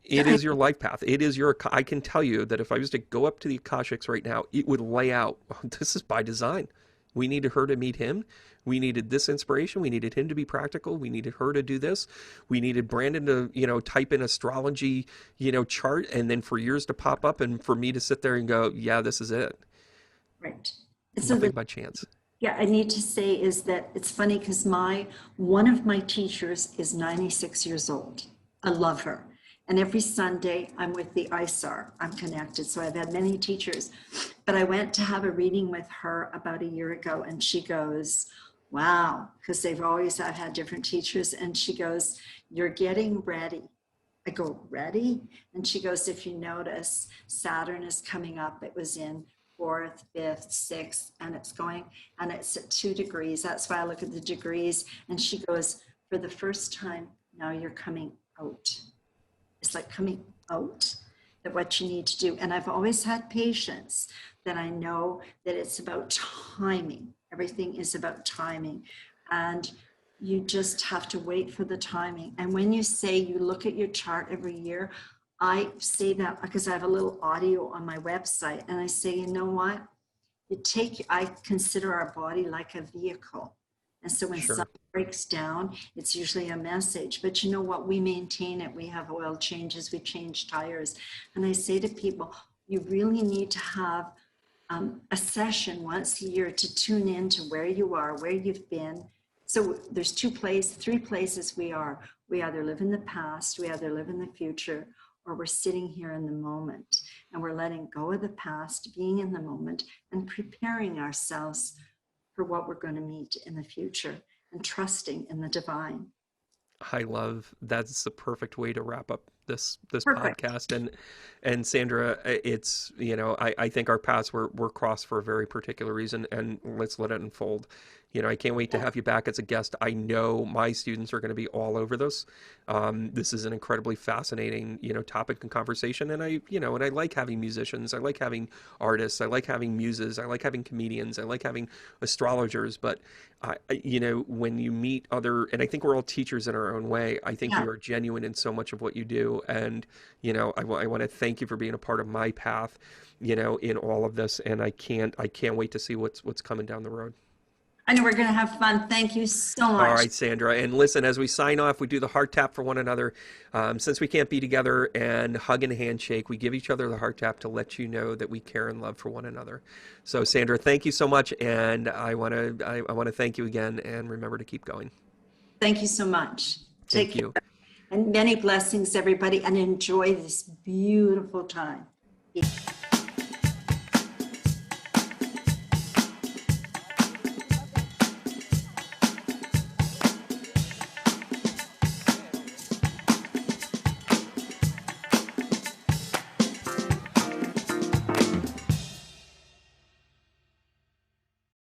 It is your life path. It is I can tell you that if I was to go up to the Akashics right now, it would lay out, this is by design. We needed her to meet him. We needed this inspiration. We needed him to be practical. We needed her to do this. We needed Brandon to, type in astrology, chart, and then for years to pop up and for me to sit there and go, yeah, this is it. Right. Nothing by chance. Yeah, I need to say is that it's funny because one of my teachers is 96 years old. I love her. And every Sunday I'm with the ISAR. I'm connected. So I've had many teachers. But I went to have a reading with her about a year ago and she goes, wow, because I've had different teachers. And she goes, you're getting ready. I go, ready? And she goes, if you notice, Saturn is coming up. It was in 4th, 5th, 6th, and it's at 2 degrees. That's why I look at the degrees. And she goes, for the first time, now you're coming out. It's like coming out, that what you need to do. And I've always had patience that I know that it's about timing. Everything is about timing. And you just have to wait for the timing. And when you say you look at your chart every year, I say that because I have a little audio on my website. And I say, you know what? I consider our body like a vehicle. And so when something breaks down, it's usually a message. But you know what? We maintain it. We have oil changes. We change tires. And I say to people, you really need to have a session once a year to tune in to where you are, where you've been. So there's 3 places we are. We either live in the past, we either live in the future, or we're sitting here in the moment. And we're letting go of the past, being in the moment, and preparing ourselves for what we're going to meet in the future and trusting in the divine. That's the perfect way to wrap up this Perfect. podcast. And Sandra, it's, I think our paths were crossed for a very particular reason, and let's let it unfold. I can't wait to have you back as a guest. I know my students are going to be all over this. This is an incredibly fascinating, topic and conversation. And I like having musicians. I like having artists. I like having muses. I like having comedians. I like having astrologers. But, when you meet and I think we're all teachers in our own way. I think you are genuine in so much of what you do. And, I want to thank you for being a part of my path, in all of this. And I can't wait to see what's coming down the road. I know we're going to have fun. Thank you so much. All right, Sandra. And listen, as we sign off, we do the heart tap for one another. Since we can't be together and hug and handshake, we give each other the heart tap to let you know that we care and love for one another. So, Sandra, thank you so much. And I want to thank you again, and remember to keep going. Thank you so much. Thank you. And many blessings, everybody, and enjoy this beautiful time.